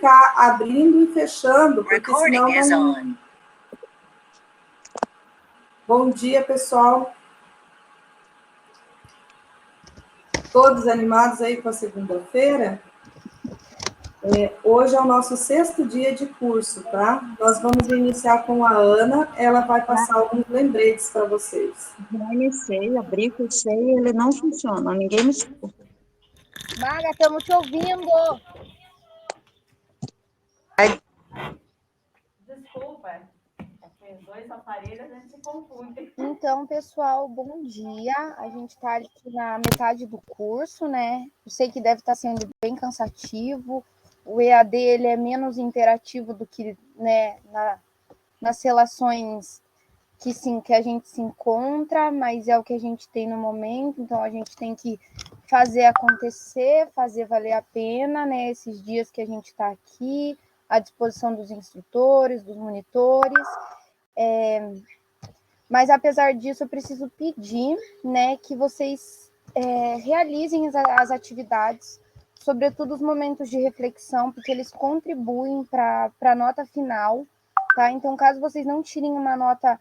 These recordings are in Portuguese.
ficar abrindo e fechando, porque senão não... Bom dia, pessoal. Todos animados aí com a segunda-feira? Hoje é o nosso 6º dia de curso, tá? Nós vamos iniciar com a Ana, ela vai passar alguns lembretes para vocês. Já iniciei, abri, fechei, ele não funciona, ninguém me escuta. Maga, estamos te ouvindo. Desculpa, os dois aparelhos a gente se confunde. Então, pessoal, bom dia. A gente está aqui na metade do curso, né? Eu sei que deve estar sendo bem cansativo. O EAD ele é menos interativo do que, né, nas relações que a gente se encontra, mas é o que a gente tem no momento, então a gente tem que fazer acontecer, fazer valer a pena, né? Esses dias que a gente está aqui, à disposição dos instrutores, dos monitores. Mas apesar disso, eu preciso pedir, né, que vocês realizem as atividades, sobretudo os momentos de reflexão, porque eles contribuem para a nota final, tá? Então, caso vocês não tirem uma nota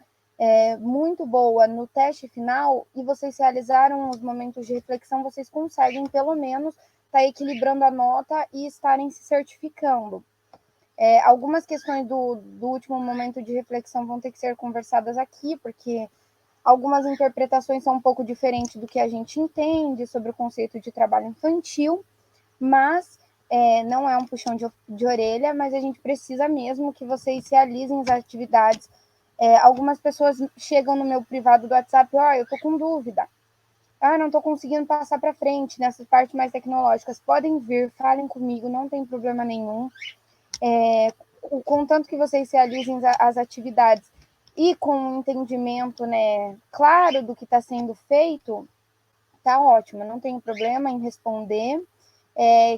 muito boa no teste final e vocês realizaram os momentos de reflexão, vocês conseguem pelo menos estar equilibrando a nota e estarem se certificando. Algumas questões do último momento de reflexão vão ter que ser conversadas aqui, porque algumas interpretações são um pouco diferentes do que a gente entende sobre o conceito de trabalho infantil, mas não é um puxão de orelha, mas a gente precisa mesmo que vocês realizem as atividades. Algumas pessoas chegam no meu privado do WhatsApp, eu tô com dúvida. Não tô conseguindo passar para frente nessas partes mais tecnológicas. Podem vir, falem comigo, não tem problema nenhum. Contanto que vocês realizem as atividades e com um entendimento, né, claro do que está sendo feito, tá ótimo, não tem problema em responder.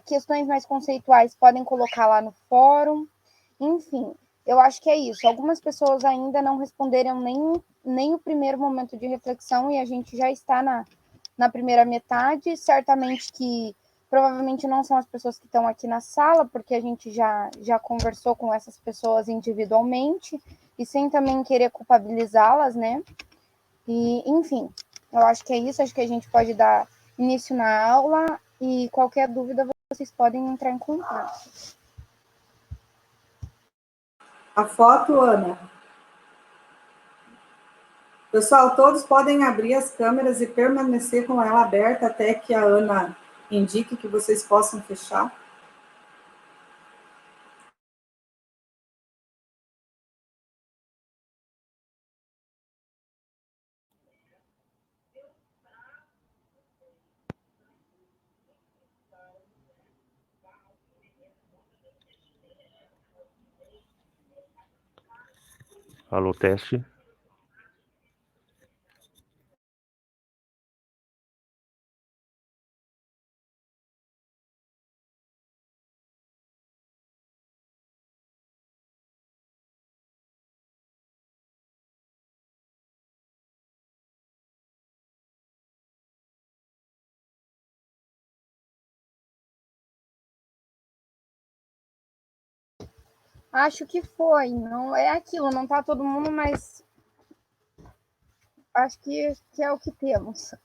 Questões mais conceituais podem colocar lá no fórum. Enfim, eu acho que é isso. Algumas pessoas ainda não responderam nem o primeiro momento de reflexão e a gente já está na primeira metade. Certamente que provavelmente não são as pessoas que estão aqui na sala, porque a gente já conversou com essas pessoas individualmente e sem também querer culpabilizá-las, né? E, enfim, eu acho que é isso. Acho que a gente pode dar início na aula e qualquer dúvida vocês podem entrar em contato. A foto, Ana. Pessoal, todos podem abrir as câmeras e permanecer com ela aberta até que a Ana indique que vocês possam fechar. Alô, teste. Acho que foi, não é aquilo, não tá todo mundo, mas acho que é o que temos.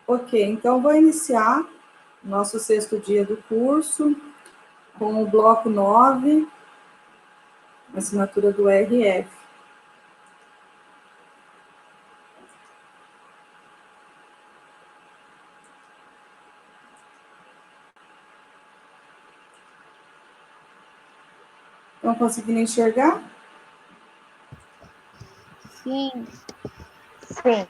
Ok, então vou iniciar nosso 6º dia do curso com o bloco 9, assinatura do RF. Estão conseguindo enxergar? Sim. Sim.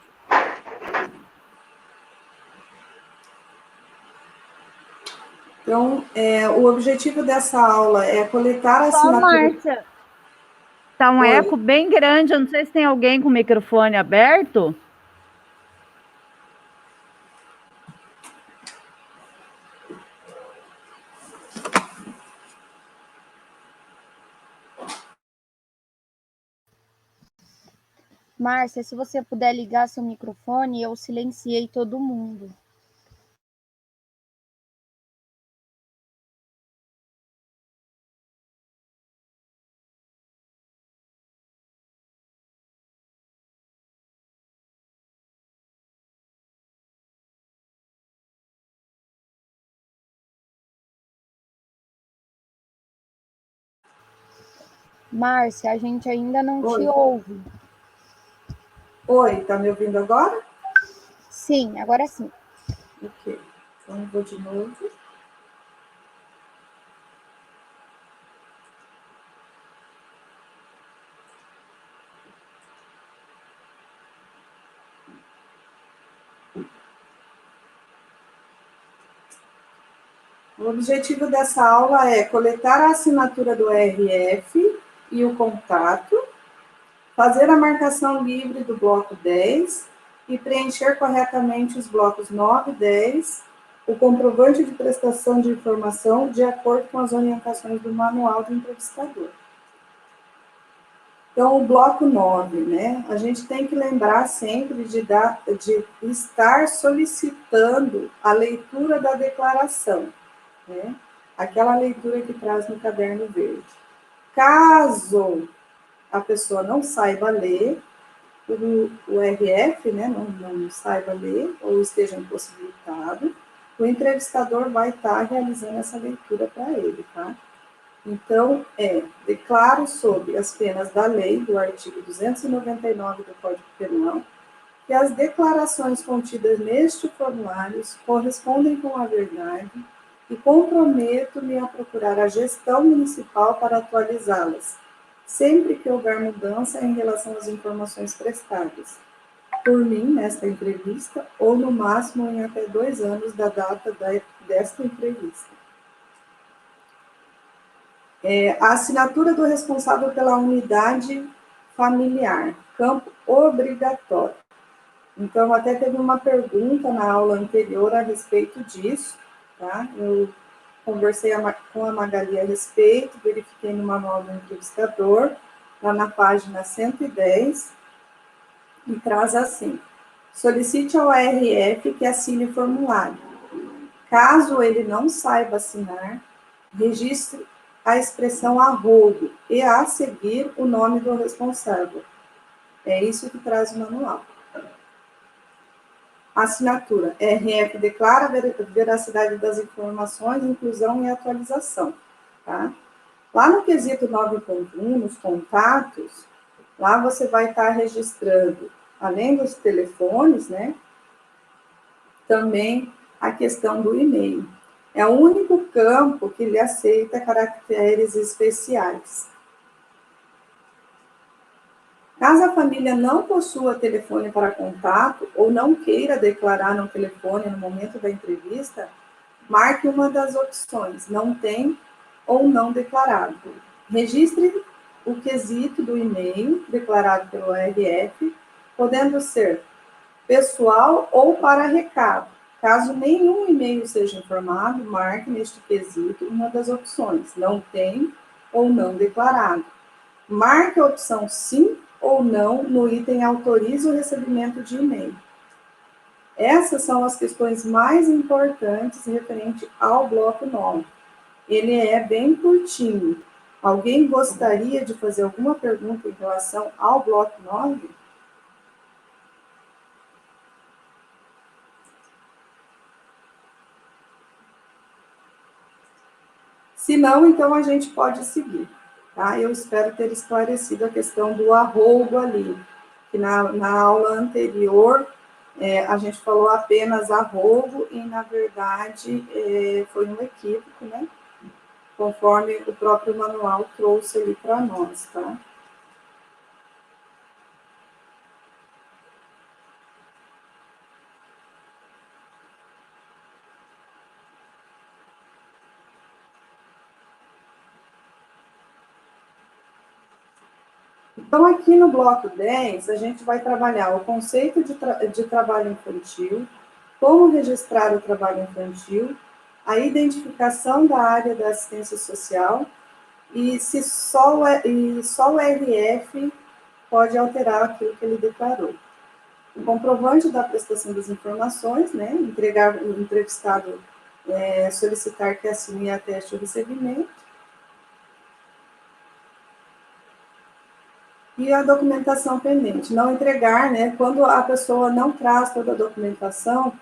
Então, o objetivo dessa aula é coletar a assinatura... Márcia, tá um eco bem grande, eu não sei se tem alguém com o microfone aberto. Márcia, se você puder ligar seu microfone, eu silenciei todo mundo. Márcia, a gente ainda não Oi. te ouve. Oi, tá me ouvindo agora? Sim, agora sim. Ok. Então, eu vou de novo. O objetivo dessa aula é coletar a assinatura do RF e o contato, fazer a marcação livre do bloco 10 e preencher corretamente os blocos 9 e 10, o comprovante de prestação de informação de acordo com as orientações do manual do entrevistador. Então, o bloco 9, né? A gente tem que lembrar sempre de estar solicitando a leitura da declaração, né? Aquela leitura que traz no caderno verde. Caso a pessoa não saiba ler, o RF, né, não saiba ler ou esteja impossibilitado, o entrevistador vai estar realizando essa leitura para ele, tá? Então, declaro sobre as penas da lei, do artigo 299 do Código Penal, que as declarações contidas neste formulário correspondem com a verdade e comprometo-me a procurar a gestão municipal para atualizá-las, sempre que houver mudança em relação às informações prestadas por mim nesta entrevista, ou no máximo em até 2 anos da data desta entrevista. A assinatura do responsável pela unidade familiar, campo obrigatório. Então, até teve uma pergunta na aula anterior a respeito disso, tá? Eu conversei com a Magali a respeito, verifiquei no manual do entrevistador, lá na página 110, e traz assim: solicite ao ARF que assine o formulário. Caso ele não saiba assinar, registre a expressão arrobo e, a seguir, o nome do responsável. É isso que traz o manual. Assinatura. RF declara a veracidade das informações, inclusão e atualização. Tá? Lá no quesito 9.1, nos contatos, lá você vai estar registrando, além dos telefones, né, também a questão do e-mail. É o único campo que lhe aceita caracteres especiais. Caso a família não possua telefone para contato ou não queira declarar no telefone no momento da entrevista, marque uma das opções, não tem ou não declarado. Registre o quesito do e-mail declarado pelo RF, podendo ser pessoal ou para recado. Caso nenhum e-mail seja informado, marque neste quesito uma das opções, não tem ou não declarado. Marque a opção sim ou não no item autoriza o recebimento de e-mail. Essas são as questões mais importantes referente ao bloco 9. Ele é bem curtinho. Alguém gostaria de fazer alguma pergunta em relação ao bloco 9? Se não, então a gente pode seguir, tá? Eu espero ter esclarecido a questão do arrobo ali, que na aula anterior a gente falou apenas arrobo e, na verdade, foi um equívoco, né? Conforme o próprio manual trouxe ali para nós, tá? Então, aqui no bloco 10, a gente vai trabalhar o conceito de trabalho infantil, como registrar o trabalho infantil, a identificação da área da assistência social e se só o RF pode alterar aquilo que ele declarou. O comprovante da prestação das informações, né, entregar o entrevistado, solicitar que assine e ateste o recebimento, e a documentação pendente. Não entregar, né, quando a pessoa não traz toda a documentação,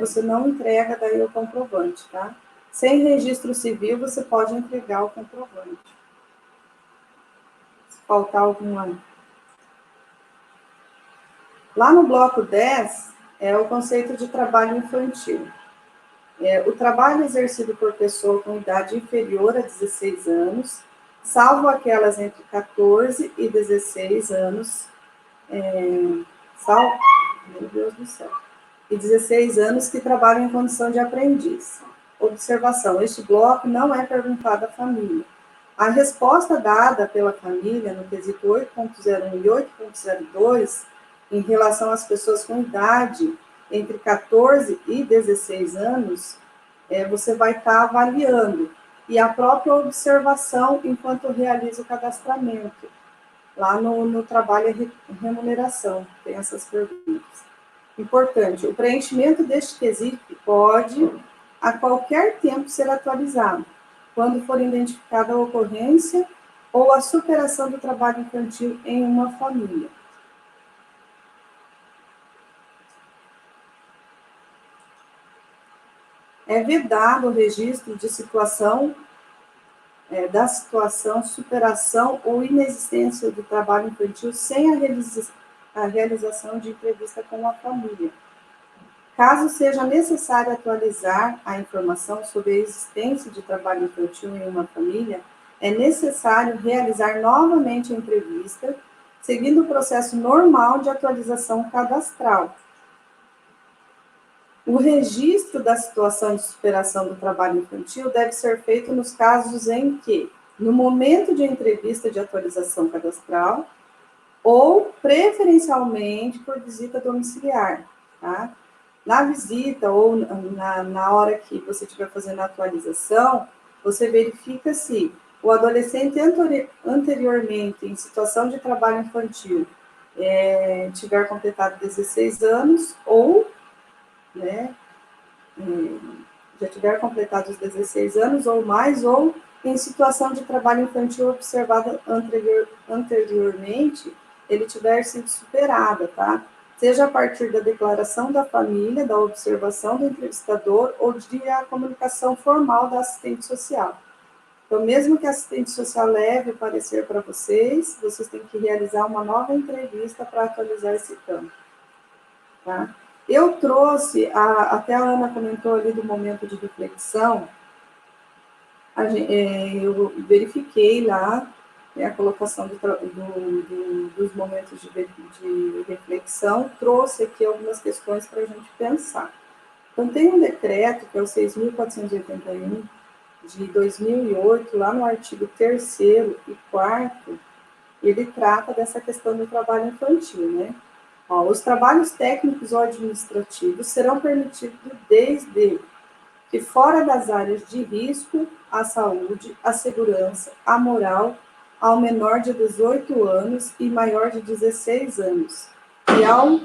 você não entrega daí o comprovante, tá? Sem registro civil, você pode entregar o comprovante. faltar alguma. Lá no bloco 10 é o conceito de trabalho infantil. O trabalho exercido por pessoa com idade inferior a 16 anos, salvo aquelas entre 14 e 16 anos, meu Deus do céu, e 16 anos que trabalham em condição de aprendiz. Observação, este bloco não é perguntado à família. A resposta dada pela família no quesito 8.01 e 8.02, em relação às pessoas com idade entre 14 e 16 anos, você vai estar avaliando. E a própria observação enquanto realiza o cadastramento. Lá no trabalho e remuneração, tem essas perguntas. Importante, o preenchimento deste quesito pode, a qualquer tempo, ser atualizado, quando for identificada a ocorrência ou a superação do trabalho infantil em uma família. É vedado o registro de situação, superação ou inexistência do trabalho infantil sem a realização de entrevista com a família. Caso seja necessário atualizar a informação sobre a existência de trabalho infantil em uma família, é necessário realizar novamente a entrevista, seguindo o processo normal de atualização cadastral. O registro da situação de superação do trabalho infantil deve ser feito nos casos em que, no momento de entrevista de atualização cadastral, ou preferencialmente por visita domiciliar, tá? Na visita ou na hora que você estiver fazendo a atualização, você verifica se o adolescente anteriormente em situação de trabalho infantil tiver completado 16 anos ou, já tiver completado os 16 anos ou mais, ou em situação de trabalho infantil observada anteriormente, ele tiver sido superada, tá? Seja a partir da declaração da família, da observação do entrevistador ou de a comunicação formal da assistente social. Então, mesmo que a assistente social leve o parecer para vocês, vocês têm que realizar uma nova entrevista para atualizar esse campo, tá? Eu trouxe, até a Ana comentou ali do momento de reflexão, eu verifiquei lá, a colocação dos momentos de reflexão, trouxe aqui algumas questões para a gente pensar. Então, tem um decreto, que é o 6.481, de 2008, lá no artigo 3º e 4º, ele trata dessa questão do trabalho infantil, né? Os trabalhos técnicos ou administrativos serão permitidos desde que fora das áreas de risco, à saúde, à segurança, à moral, ao menor de 18 anos e maior de 16 anos, e ao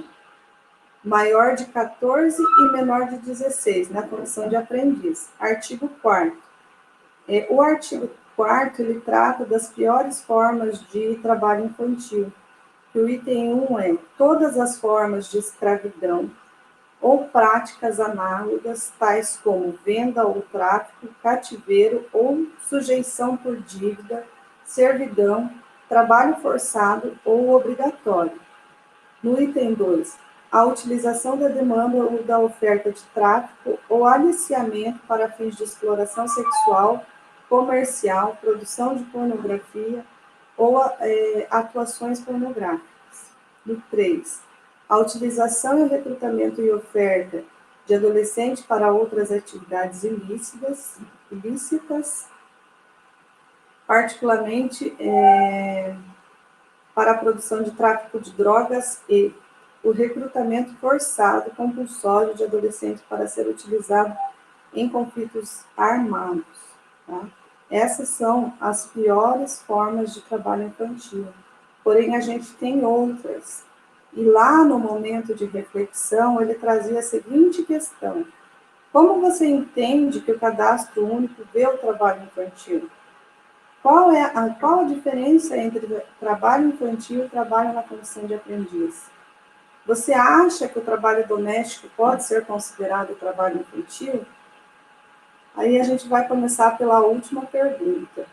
maior de 14 e menor de 16, na condição de aprendiz. Artigo 4º. O artigo 4º, ele trata das piores formas de trabalho infantil, que o item 1 é todas as formas de escravidão ou práticas análogas, tais como venda ou tráfico, cativeiro ou sujeição por dívida, servidão, trabalho forçado ou obrigatório. No item 2, a utilização da demanda ou da oferta de tráfico ou aliciamento para fins de exploração sexual, comercial, produção de pornografia ou atuações pornográficas. No 3, a utilização e recrutamento e oferta de adolescentes para outras atividades ilícitas, particularmente para a produção de tráfico de drogas e o recrutamento forçado, compulsório de adolescentes para ser utilizado em conflitos armados. Tá? Essas são as piores formas de trabalho infantil. Porém, a gente tem outras. E lá no momento de reflexão, ele trazia a seguinte questão: como você entende que o cadastro único vê o trabalho infantil? Qual a diferença entre trabalho infantil e trabalho na condição de aprendiz? Você acha que o trabalho doméstico pode ser considerado trabalho infantil? Aí a gente vai começar pela última pergunta.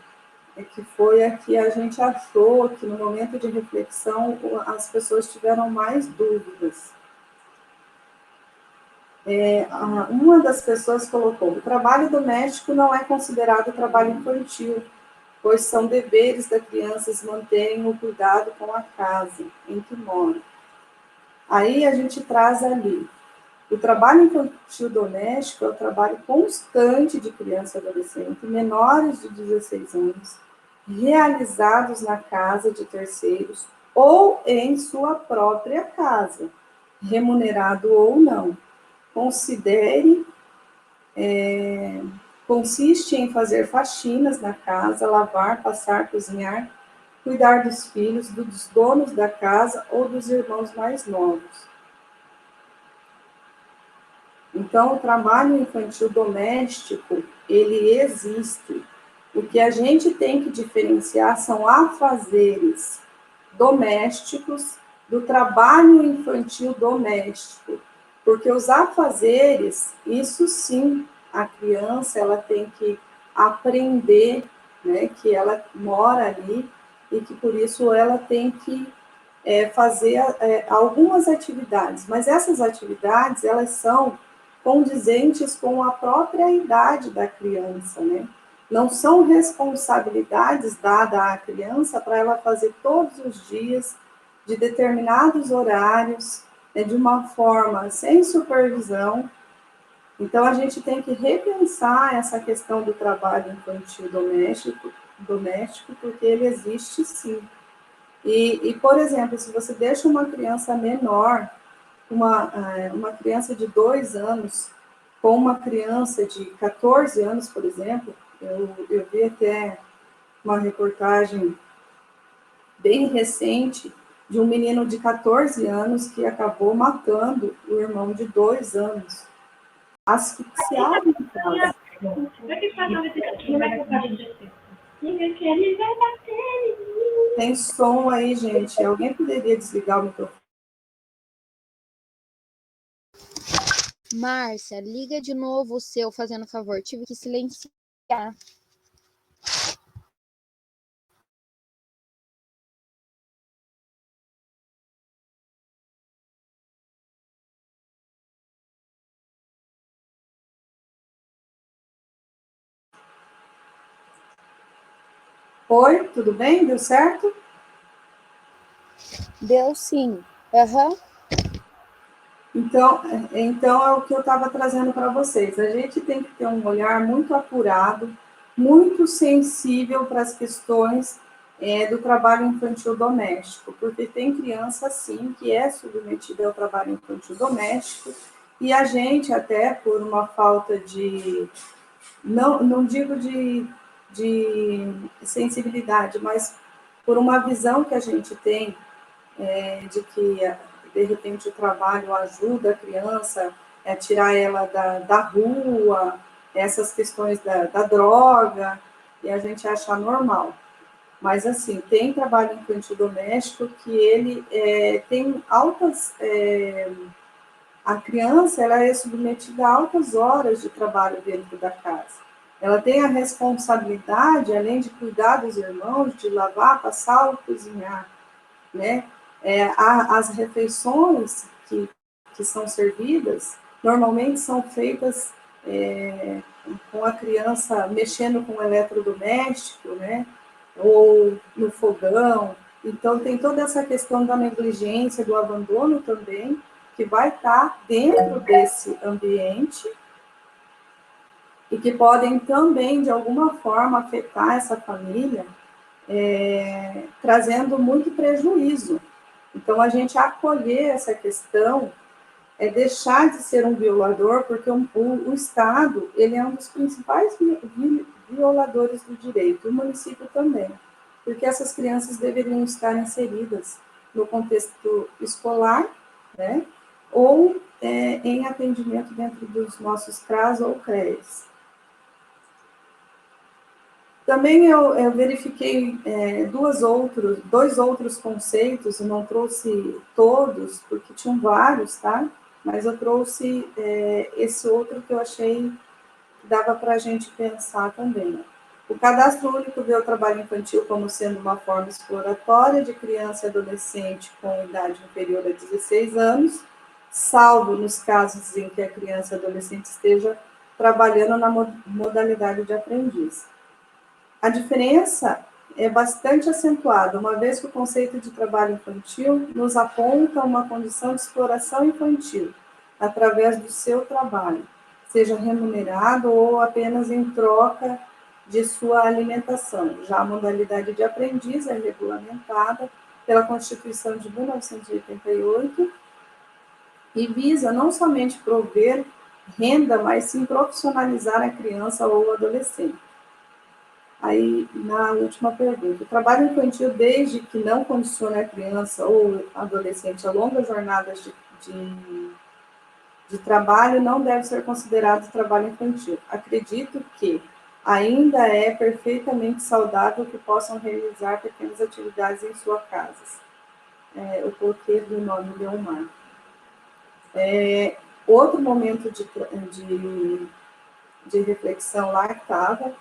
que foi a que a gente achou que no momento de reflexão as pessoas tiveram mais dúvidas. Uma das pessoas colocou: o trabalho doméstico não é considerado trabalho infantil, pois são deveres da criança manterem o cuidado com a casa em que mora. Aí a gente traz ali: o trabalho infantil doméstico é o trabalho constante de criança e adolescente, menores de 16 anos, realizados na casa de terceiros ou em sua própria casa, remunerado ou não. Consiste em fazer faxinas na casa, lavar, passar, cozinhar, cuidar dos filhos, dos donos da casa ou dos irmãos mais novos. Então, o trabalho infantil doméstico, ele existe. O que a gente tem que diferenciar são afazeres domésticos do trabalho infantil doméstico. Porque os afazeres, isso sim, a criança ela tem que aprender, né, que ela mora ali e que por isso ela tem que fazer algumas atividades. Mas essas atividades, elas são condizentes com a própria idade da criança, né? Não são responsabilidades dadas à criança para ela fazer todos os dias, de determinados horários, de uma forma sem supervisão. Então, a gente tem que repensar essa questão do trabalho infantil doméstico, porque ele existe sim. Por exemplo, se você deixa uma criança menor, uma criança de 2 anos, com uma criança de 14 anos, por exemplo, eu vi até uma reportagem bem recente de um menino de 14 anos que acabou matando o irmão de 2 anos, asfixiado em casa. Tem som aí, gente. Alguém poderia desligar o microfone? Márcia, liga de novo o seu, fazendo favor. Tive que silenciar. Oi, tudo bem? Deu certo? Deu sim. Aham. Então é o que eu estava trazendo para vocês. A gente tem que ter um olhar muito apurado, muito sensível para as questões do trabalho infantil doméstico, porque tem criança, sim, que é submetida ao trabalho infantil doméstico, e a gente, até por uma falta de, não digo de sensibilidade, mas por uma visão que a gente tem de que, de repente, o trabalho ajuda a criança a tirar ela da rua, essas questões da droga, e a gente acha normal. Mas, assim, tem trabalho infantil doméstico que ele tem altas... a criança, ela é submetida a altas horas de trabalho dentro da casa. Ela tem a responsabilidade, além de cuidar dos irmãos, de lavar, passar ou cozinhar, né? As refeições que são servidas, normalmente são feitas com a criança mexendo com o eletrodoméstico, né? Ou no fogão. Então, tem toda essa questão da negligência, do abandono também, que vai estar dentro desse ambiente e que podem também, de alguma forma, afetar essa família, trazendo muito prejuízo. Então, a gente acolher essa questão é deixar de ser um violador, porque o Estado ele é um dos principais violadores do direito, o município também, porque essas crianças deveriam estar inseridas no contexto escolar, né, ou em atendimento dentro dos nossos CRAS ou CREAs. Também eu verifiquei dois outros conceitos, eu não trouxe todos, porque tinham vários, tá? Mas eu trouxe esse outro que eu achei que dava para a gente pensar também. O cadastro único vê o trabalho infantil como sendo uma forma exploratória de criança e adolescente com idade inferior a 16 anos, salvo nos casos em que a criança e adolescente esteja trabalhando na modalidade de aprendiz. A diferença é bastante acentuada, uma vez que o conceito de trabalho infantil nos aponta uma condição de exploração infantil, através do seu trabalho, seja remunerado ou apenas em troca de sua alimentação. Já a modalidade de aprendiz é regulamentada pela Constituição de 1988 e visa não somente prover renda, mas sim profissionalizar a criança ou o adolescente. Aí, na última pergunta, o trabalho infantil, desde que não condicione a criança ou adolescente a longas jornadas de trabalho, não deve ser considerado trabalho infantil. Acredito que ainda é perfeitamente saudável que possam realizar pequenas atividades em sua casa. Eu coloquei do nome Leomar. Outro momento de reflexão lá que estava.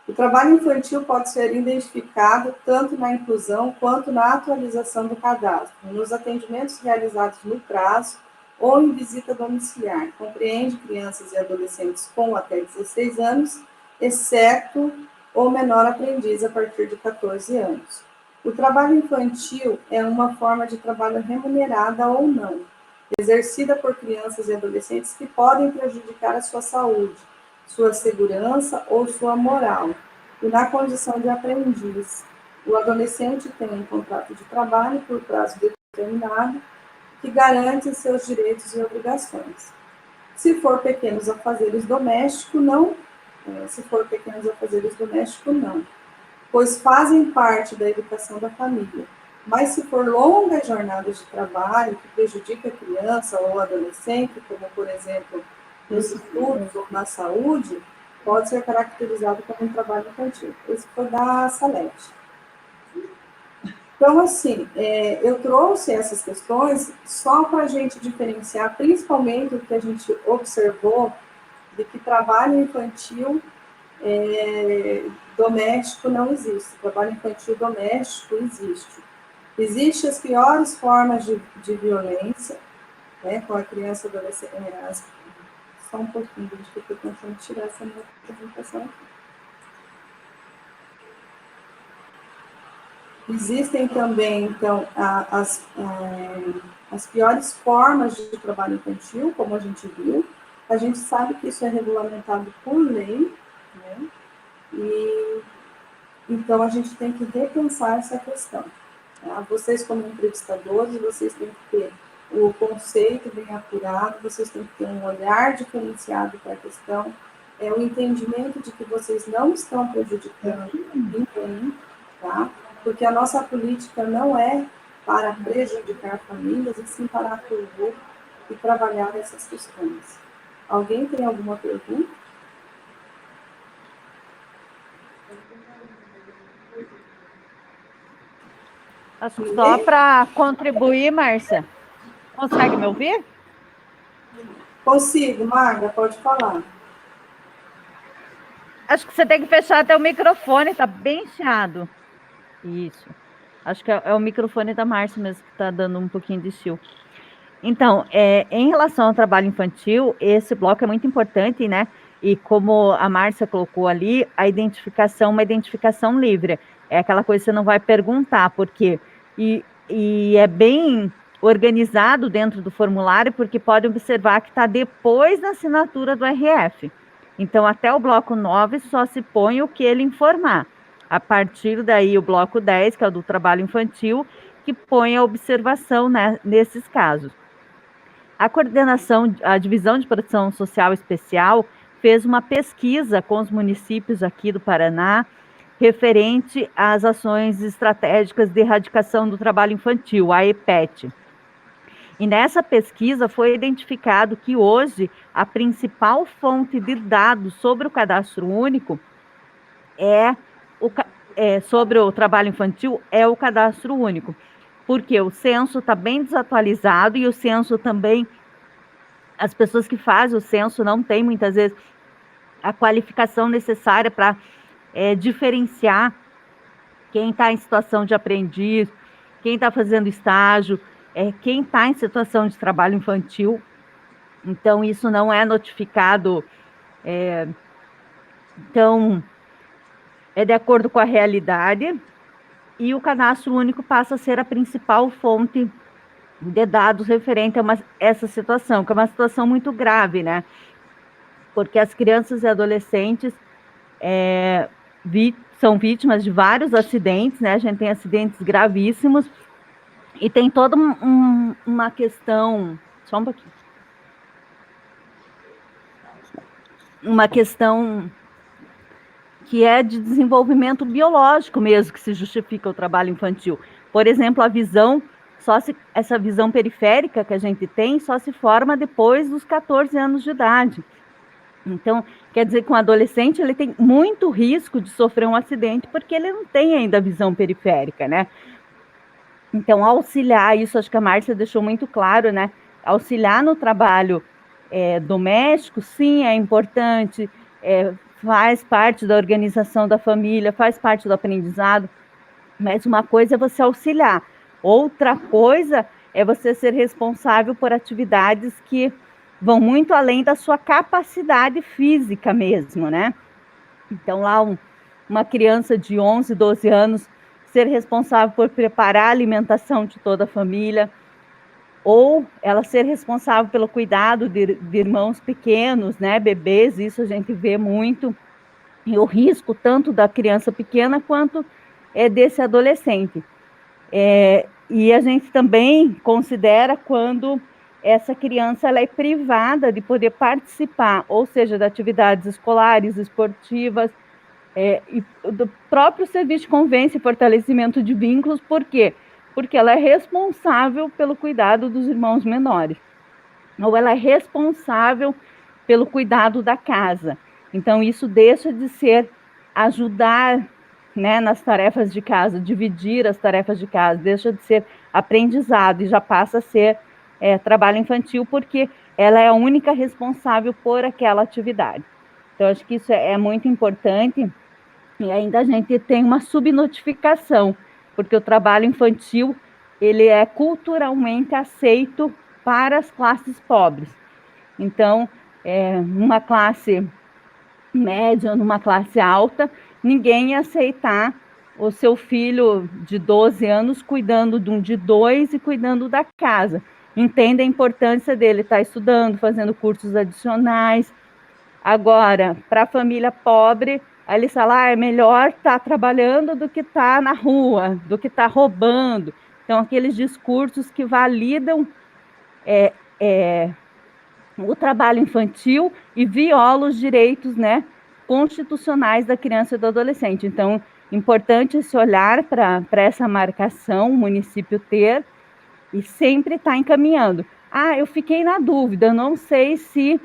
O trabalho infantil pode ser identificado tanto na inclusão quanto na atualização do cadastro, nos atendimentos realizados no prazo ou em visita domiciliar. Compreende crianças e adolescentes com até 16 anos, exceto o menor aprendiz a partir de 14 anos. O trabalho infantil é uma forma de trabalho remunerada ou não, exercida por crianças e adolescentes que podem prejudicar a sua saúde, sua segurança ou sua moral. E na condição de aprendiz, o adolescente tem um contrato de trabalho por prazo determinado que garante seus direitos e obrigações. Se for pequenos afazeres domésticos, não. Pois fazem parte da educação da família. Mas se for longas jornadas de trabalho que prejudica a criança ou adolescente, como, por exemplo, nos estudos ou na saúde, pode ser caracterizado como um trabalho infantil. Esse foi da Salete. Então, assim, eu trouxe essas questões só para a gente diferenciar, principalmente o que a gente observou de que trabalho infantil doméstico não existe. Trabalho infantil doméstico existe. Existem as piores formas de violência, né, com a criança e adolescente. Só um pouquinho, gente, que eu estou tentando tirar essa minha apresentação aqui. Existem também, então, as piores formas de trabalho infantil, como a gente viu. A gente sabe que isso é regulamentado por lei, né? E então a gente tem que repensar essa questão. Tá? Vocês, como entrevistadores, vocês têm que ter o conceito bem apurado, vocês têm que ter um olhar diferenciado para a questão, o entendimento de que vocês não estão prejudicando ninguém, tá? Porque a nossa política não é para prejudicar famílias, e sim para acolher e trabalhar essas questões. Alguém tem alguma pergunta? Só para contribuir, Márcia. Consegue me ouvir? Consigo, Marga, pode falar. Acho que você tem que fechar até o microfone, tá bem chiado. Isso. Acho que é o microfone da Márcia mesmo que está dando um pouquinho de chill. Então, em relação ao trabalho infantil, esse bloco é muito importante, né? E como a Márcia colocou ali, a identificação, uma identificação livre. É aquela coisa que você não vai perguntar por quê. E é bem organizado dentro do formulário, porque pode observar que está depois da assinatura do RF. Então, até o bloco 9 só se põe o que ele informar. A partir daí, o bloco 10, que é o do trabalho infantil, que põe a observação, né, nesses casos. A coordenação, a Divisão de Proteção Social Especial fez uma pesquisa com os municípios aqui do Paraná, referente às ações estratégicas de erradicação do trabalho infantil, a EPET. E nessa pesquisa foi identificado que hoje a principal fonte de dados sobre o cadastro único sobre o trabalho infantil é o cadastro único, porque o censo está bem desatualizado e o censo também, as pessoas que fazem o censo não têm muitas vezes a qualificação necessária para diferenciar quem está em situação de aprendiz, quem está fazendo estágio, quem está em situação de trabalho infantil. Então, isso não é notificado, então, é de acordo com a realidade, e o cadastro único passa a ser a principal fonte de dados referente a essa situação, que é uma situação muito grave, né? Porque as crianças e adolescentes são vítimas de vários acidentes, né? A gente tem acidentes gravíssimos e tem toda uma questão, só um pouquinho, uma questão que é de desenvolvimento biológico mesmo, que se justifica o trabalho infantil. Por exemplo, a visão, essa visão periférica que a gente tem só se forma depois dos 14 anos de idade. Então, quer dizer que um adolescente ele tem muito risco de sofrer um acidente porque ele não tem ainda a visão periférica, né? Então, auxiliar, isso acho que a Márcia deixou muito claro, né? Auxiliar no trabalho doméstico, sim, é importante, faz parte da organização da família, faz parte do aprendizado, mas uma coisa é você auxiliar, outra coisa é você ser responsável por atividades que vão muito além da sua capacidade física mesmo, né? Então, lá uma criança de 11, 12 anos ser responsável por preparar a alimentação de toda a família, ou ela ser responsável pelo cuidado de irmãos pequenos, né, bebês, isso a gente vê muito, e o risco tanto da criança pequena quanto desse adolescente. E a gente também considera quando essa criança ela é privada de poder participar, ou seja, de atividades escolares, esportivas, e do próprio serviço de convivência e fortalecimento de vínculos. Por quê? Porque ela é responsável pelo cuidado dos irmãos menores, ou ela é responsável pelo cuidado da casa. Então, isso deixa de ser ajudar, né, nas tarefas de casa, dividir as tarefas de casa, deixa de ser aprendizado e já passa a ser trabalho infantil, porque ela é a única responsável por aquela atividade. Então, acho que isso é muito importante. E ainda a gente tem uma subnotificação, porque o trabalho infantil ele é culturalmente aceito para as classes pobres. Então, numa classe média ou numa classe alta, ninguém ia aceitar o seu filho de 12 anos cuidando de um de 2 e cuidando da casa. Entende a importância dele estar estudando, fazendo cursos adicionais. Agora, para a família pobre, aí eles falam, é melhor estar trabalhando do que estar na rua, do que estar roubando. Então, aqueles discursos que validam o trabalho infantil e violam os direitos, né, constitucionais da criança e do adolescente. Então, importante esse olhar para essa marcação, o município ter, e sempre estar encaminhando. Eu fiquei na dúvida, eu não sei se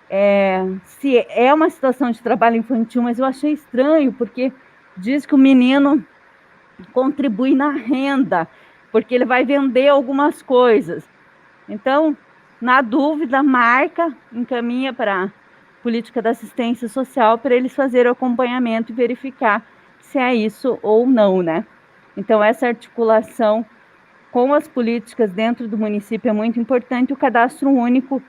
é uma situação de trabalho infantil, mas eu achei estranho, porque diz que o menino contribui na renda, porque ele vai vender algumas coisas. Então, na dúvida, marca, encaminha para a política da assistência social para eles fazerem o acompanhamento e verificar se é isso ou não, né? Então, essa articulação com as políticas dentro do município é muito importante. O cadastro único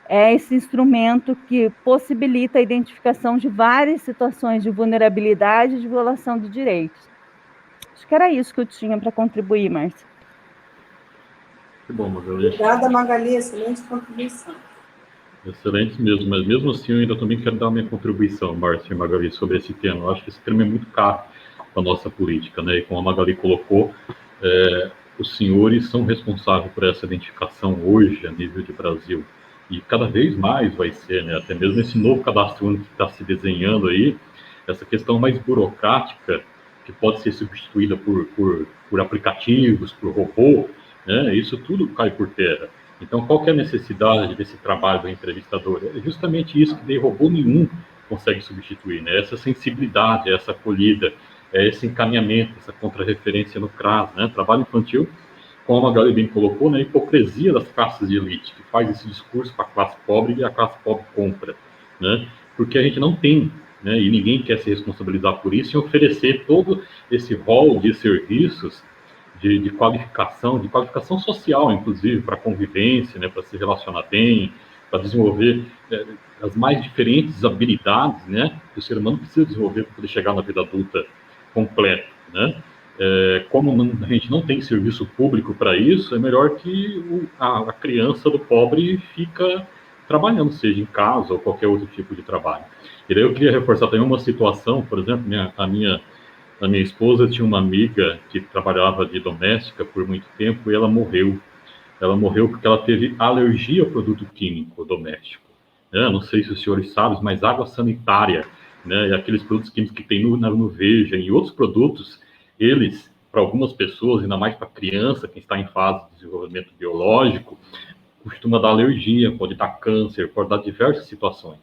é esse instrumento que possibilita a identificação de várias situações de vulnerabilidade e de violação de direitos. Acho que era isso que eu tinha para contribuir, Márcia. Que bom, Magali. Obrigada, Magali, excelente contribuição. Excelente mesmo, mas mesmo assim eu ainda também quero dar minha contribuição, Márcia e Magali, sobre esse tema. Eu acho que esse tema é muito caro para a nossa política, né? E como a Magali colocou, os senhores são responsáveis por essa identificação hoje a nível de Brasil. E cada vez mais vai ser, né? Até mesmo esse novo cadastro único que está se desenhando aí, essa questão mais burocrática, que pode ser substituída por aplicativos, por robô, né? Isso tudo cai por terra. Então, qual que é a necessidade desse trabalho do entrevistador? É justamente isso que de robô nenhum consegue substituir, né? Essa sensibilidade, essa acolhida, esse encaminhamento, essa contrarreferência no CRAS, né? Trabalho infantil, como a Magali bem colocou, né? A hipocrisia das classes de elite, que faz esse discurso para a classe pobre e a classe pobre compra, né? Porque a gente não tem né, e ninguém quer se responsabilizar por isso, e oferecer todo esse rol de serviços de qualificação social, inclusive, para convivência, né, para se relacionar bem, para desenvolver as mais diferentes habilidades, né, que o ser humano precisa desenvolver para poder chegar na vida adulta completa, né? Como a gente não tem serviço público para isso, é melhor que a criança do pobre fica trabalhando, seja em casa ou qualquer outro tipo de trabalho. E daí eu queria reforçar também uma situação, por exemplo, a minha esposa tinha uma amiga que trabalhava de doméstica por muito tempo e ela morreu. Ela morreu porque ela teve alergia ao produto químico doméstico. Não sei se os senhores sabem, mas água sanitária, né, e aqueles produtos químicos que tem no Veja e outros produtos, eles, para algumas pessoas, ainda mais para criança, que está em fase de desenvolvimento biológico, costuma dar alergia, pode dar câncer, pode dar diversas situações,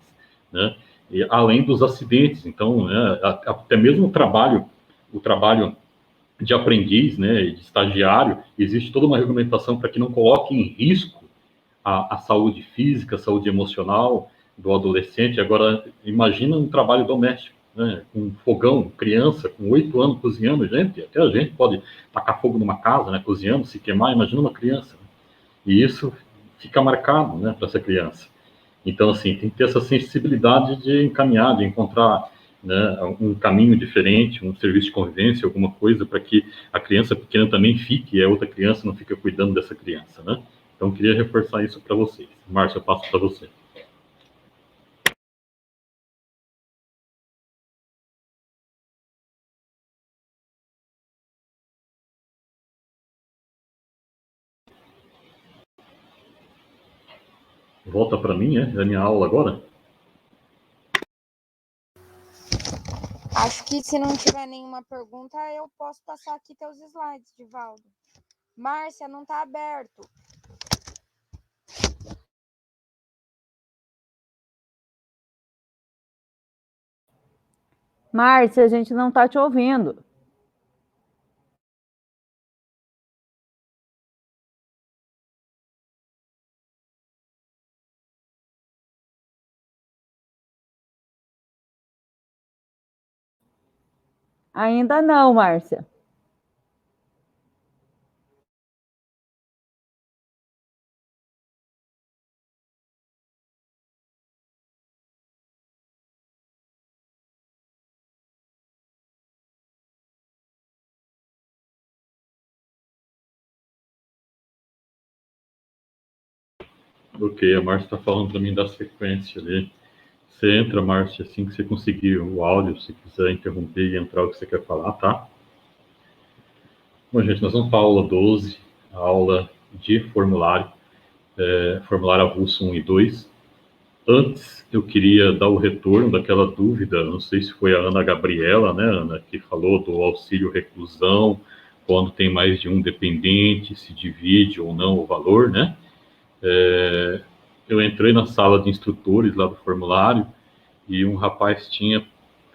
né? E além dos acidentes, então, né, até mesmo o trabalho de aprendiz, né, de estagiário, existe toda uma regulamentação para que não coloque em risco a saúde física, a saúde emocional do adolescente. Agora, imagina um trabalho doméstico, né, com fogão, criança com 8 anos cozinhando, gente, até a gente pode tacar fogo numa casa, né, cozinhando, se queimar, imagina uma criança. Né? E isso fica marcado, né, para essa criança. Então, assim, tem que ter essa sensibilidade de encaminhar, de encontrar, né, um caminho diferente, um serviço de convivência, alguma coisa, para que a criança pequena também fique, e a outra criança não fique cuidando dessa criança, né? Então, queria reforçar isso para vocês. Márcia, eu passo para você. Volta para mim, é a minha aula agora? Acho que se não tiver nenhuma pergunta, eu posso passar aqui teus slides, Divaldo. Márcia, não está aberto. Márcia, a gente não está te ouvindo. Ainda não, Márcia. Ok, a Márcia está falando para mim da sequência ali. Você entra, Márcia, assim que você conseguir o áudio, se quiser interromper e entrar o que você quer falar, tá? Bom, gente, nós vamos para a aula 12, a aula de formulário, formulário avulso 1 e 2. Antes, eu queria dar o retorno daquela dúvida, não sei se foi a Ana Gabriela, né, Ana, que falou do auxílio reclusão, quando tem mais de um dependente, se divide ou não o valor, né? Eu entrei na sala de instrutores lá do formulário e um rapaz tinha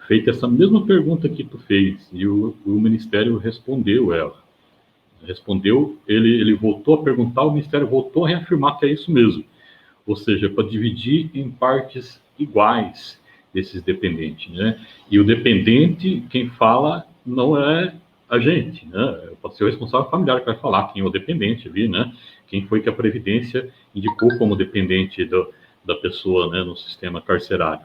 feito essa mesma pergunta que tu fez e o Ministério respondeu ela. Respondeu, ele voltou a perguntar, o Ministério voltou a reafirmar que é isso mesmo. Ou seja, para dividir em partes iguais desses dependentes, né? E o dependente, quem fala não é a gente, né? Pode ser o responsável familiar que vai falar quem é o dependente ali, né? Quem foi que a Previdência indicou como dependente da pessoa, né, no sistema carcerário.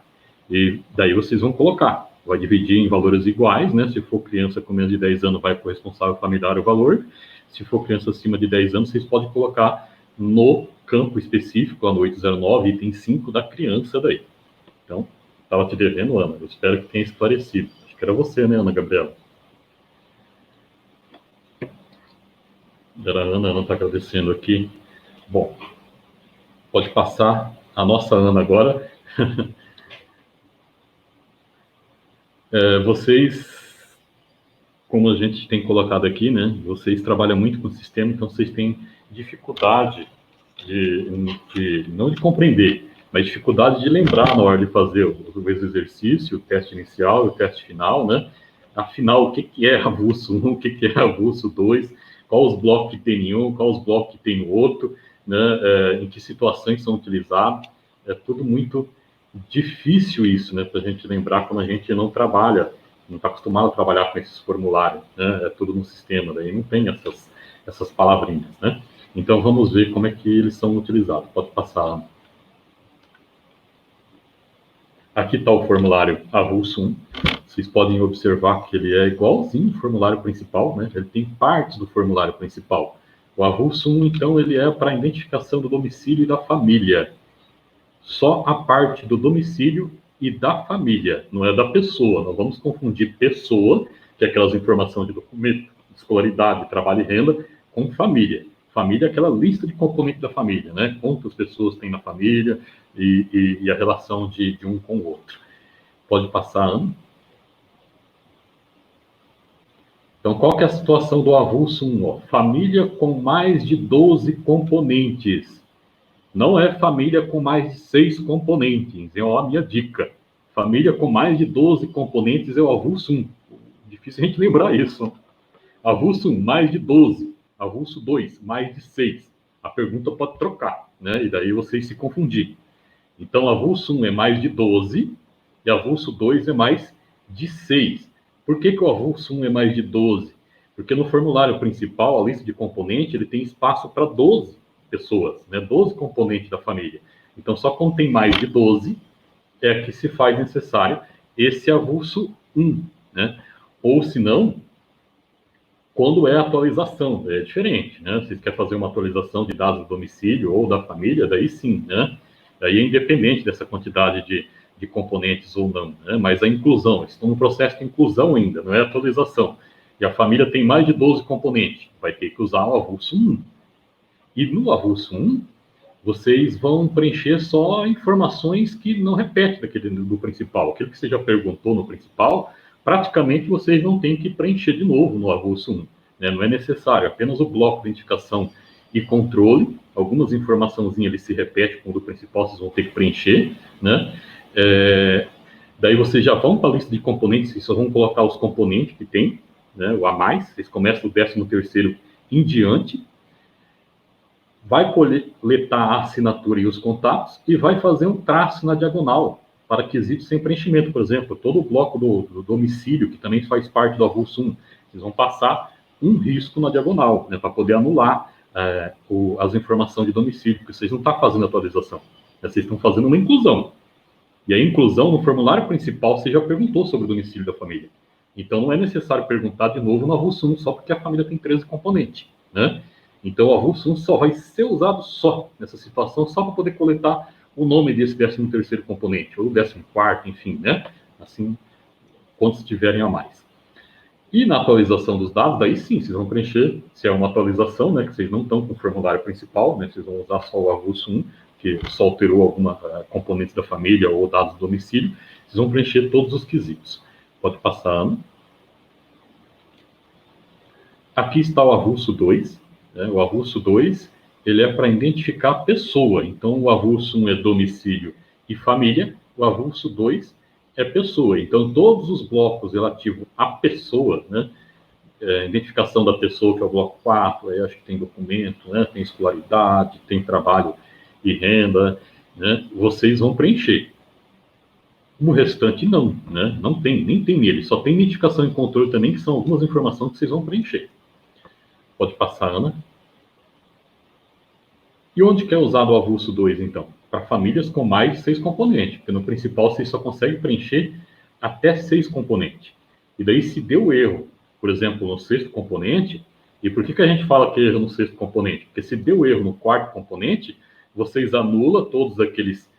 E daí vocês vão colocar, vai dividir em valores iguais, né? Se for criança com menos de 10 anos, vai para o responsável familiar o valor. Se for criança acima de 10 anos, vocês podem colocar no campo específico, lá no 809, item 5 da criança daí. Então, estava te devendo, Ana. Eu espero que tenha esclarecido. Acho que era você, né, Ana Gabriela? Era a Ana está agradecendo aqui. Bom, pode passar a nossa Ana agora. Vocês, como a gente tem colocado aqui, né, vocês trabalham muito com o sistema, então vocês têm dificuldade não de compreender, mas dificuldade de lembrar na hora de fazer o exercício, o teste inicial e o teste final, né? Afinal, o que é avulso 1, o que é avulso 2, quais os blocos que tem em um, quais os blocos que tem no outro, né? Em que situações são utilizados, é tudo muito difícil isso, né, para a gente lembrar quando a gente não trabalha, não está acostumado a trabalhar com esses formulários, né, é tudo no sistema, daí não tem essas palavrinhas, né? Então, vamos ver como é que eles são utilizados. Pode passar. Aqui está o formulário avulso 1. Vocês podem observar que ele é igualzinho ao formulário principal, né? Ele tem partes do formulário principal. O avulso 1, então, ele é para a identificação do domicílio e da família. Só a parte do domicílio e da família, não é da pessoa. Não vamos confundir pessoa, que é aquelas informações de documento, escolaridade, trabalho e renda, com família. Família é aquela lista de componentes da família, né? Quantas pessoas tem na família e a relação de um com o outro. Pode passar, Ana. Então, qual que é a situação do avulso 1? Ó? Família com mais de 12 componentes. Não é família com mais de 6 componentes. É a minha dica. Família com mais de 12 componentes é o avulso 1. Difícil a gente lembrar isso. Avulso 1, mais de 12. Avulso 2, mais de 6. A pergunta pode trocar, né? E daí vocês se confundir. Então, avulso 1 é mais de 12 e avulso 2 é mais de 6. Por que o avulso 1 é mais de 12? Porque no formulário principal, a lista de componente, ele tem espaço para 12 pessoas, né? 12 componentes da família. Então, só quando tem mais de 12 é que se faz necessário esse avulso 1, né? Ou, se não, quando é atualização, é diferente, né? Se você quer fazer uma atualização de dados do domicílio ou da família, daí sim, né? Daí é independente dessa quantidade de componentes ou não, né? Mas a inclusão, estão no processo de inclusão ainda, não é atualização. E a família tem mais de 12 componentes, vai ter que usar o avulso 1. E no avulso 1, vocês vão preencher só informações que não repetem do principal. Aquilo que você já perguntou no principal, praticamente vocês não têm que preencher de novo no avulso 1. Né? Não é necessário, apenas o bloco de identificação e controle. Algumas informaçãozinhas ele se repete com o do principal, vocês vão ter que preencher. Né? Daí vocês já vão para a lista de componentes, vocês só vão colocar os componentes que tem, né? O a mais, vocês começam do 13º em diante. Vai coletar a assinatura e os contatos e vai fazer um traço na diagonal para quesitos sem preenchimento, por exemplo, todo o bloco do domicílio, que também faz parte do avulso 1, vocês vão passar um risco na diagonal, né, para poder anular as informações de domicílio, porque vocês não estão fazendo atualização, né, vocês estão fazendo uma inclusão. E a inclusão no formulário principal você já perguntou sobre o domicílio da família. Então não é necessário perguntar de novo no avulso 1, só porque a família tem 13 componentes, né? Então, o avulso 1 só vai ser usado só nessa situação, só para poder coletar o nome desse 13º componente, ou 14º, enfim, né? Assim, quantos tiverem a mais. E na atualização dos dados, daí sim, vocês vão preencher, se é uma atualização, né, que vocês não estão com o formulário principal, né, vocês vão usar só o avulso 1, que só alterou alguma componente da família ou dados do domicílio, vocês vão preencher todos os quesitos. Pode passar, Ana. Aqui está o avulso 2. O avulso 2, ele é para identificar a pessoa. Então, o avulso 1 é domicílio e família, o avulso 2 é pessoa. Então, todos os blocos relativos à pessoa, né? Identificação da pessoa, que é o bloco 4, aí acho que tem documento, né? Tem escolaridade, tem trabalho e renda, né? Vocês vão preencher. No restante, não, né? Não tem, nem tem nele. Só tem identificação e controle também, que são algumas informações que vocês vão preencher. Pode passar, Ana. E onde que é usado o avulso 2, então? Para famílias com mais de 6 componentes, porque no principal vocês só conseguem preencher até 6 componentes. E daí, se deu erro, por exemplo, no 6º componente, e por que a gente fala que erro no 6º componente? Porque se deu erro no 4º componente, vocês anulam todos aqueles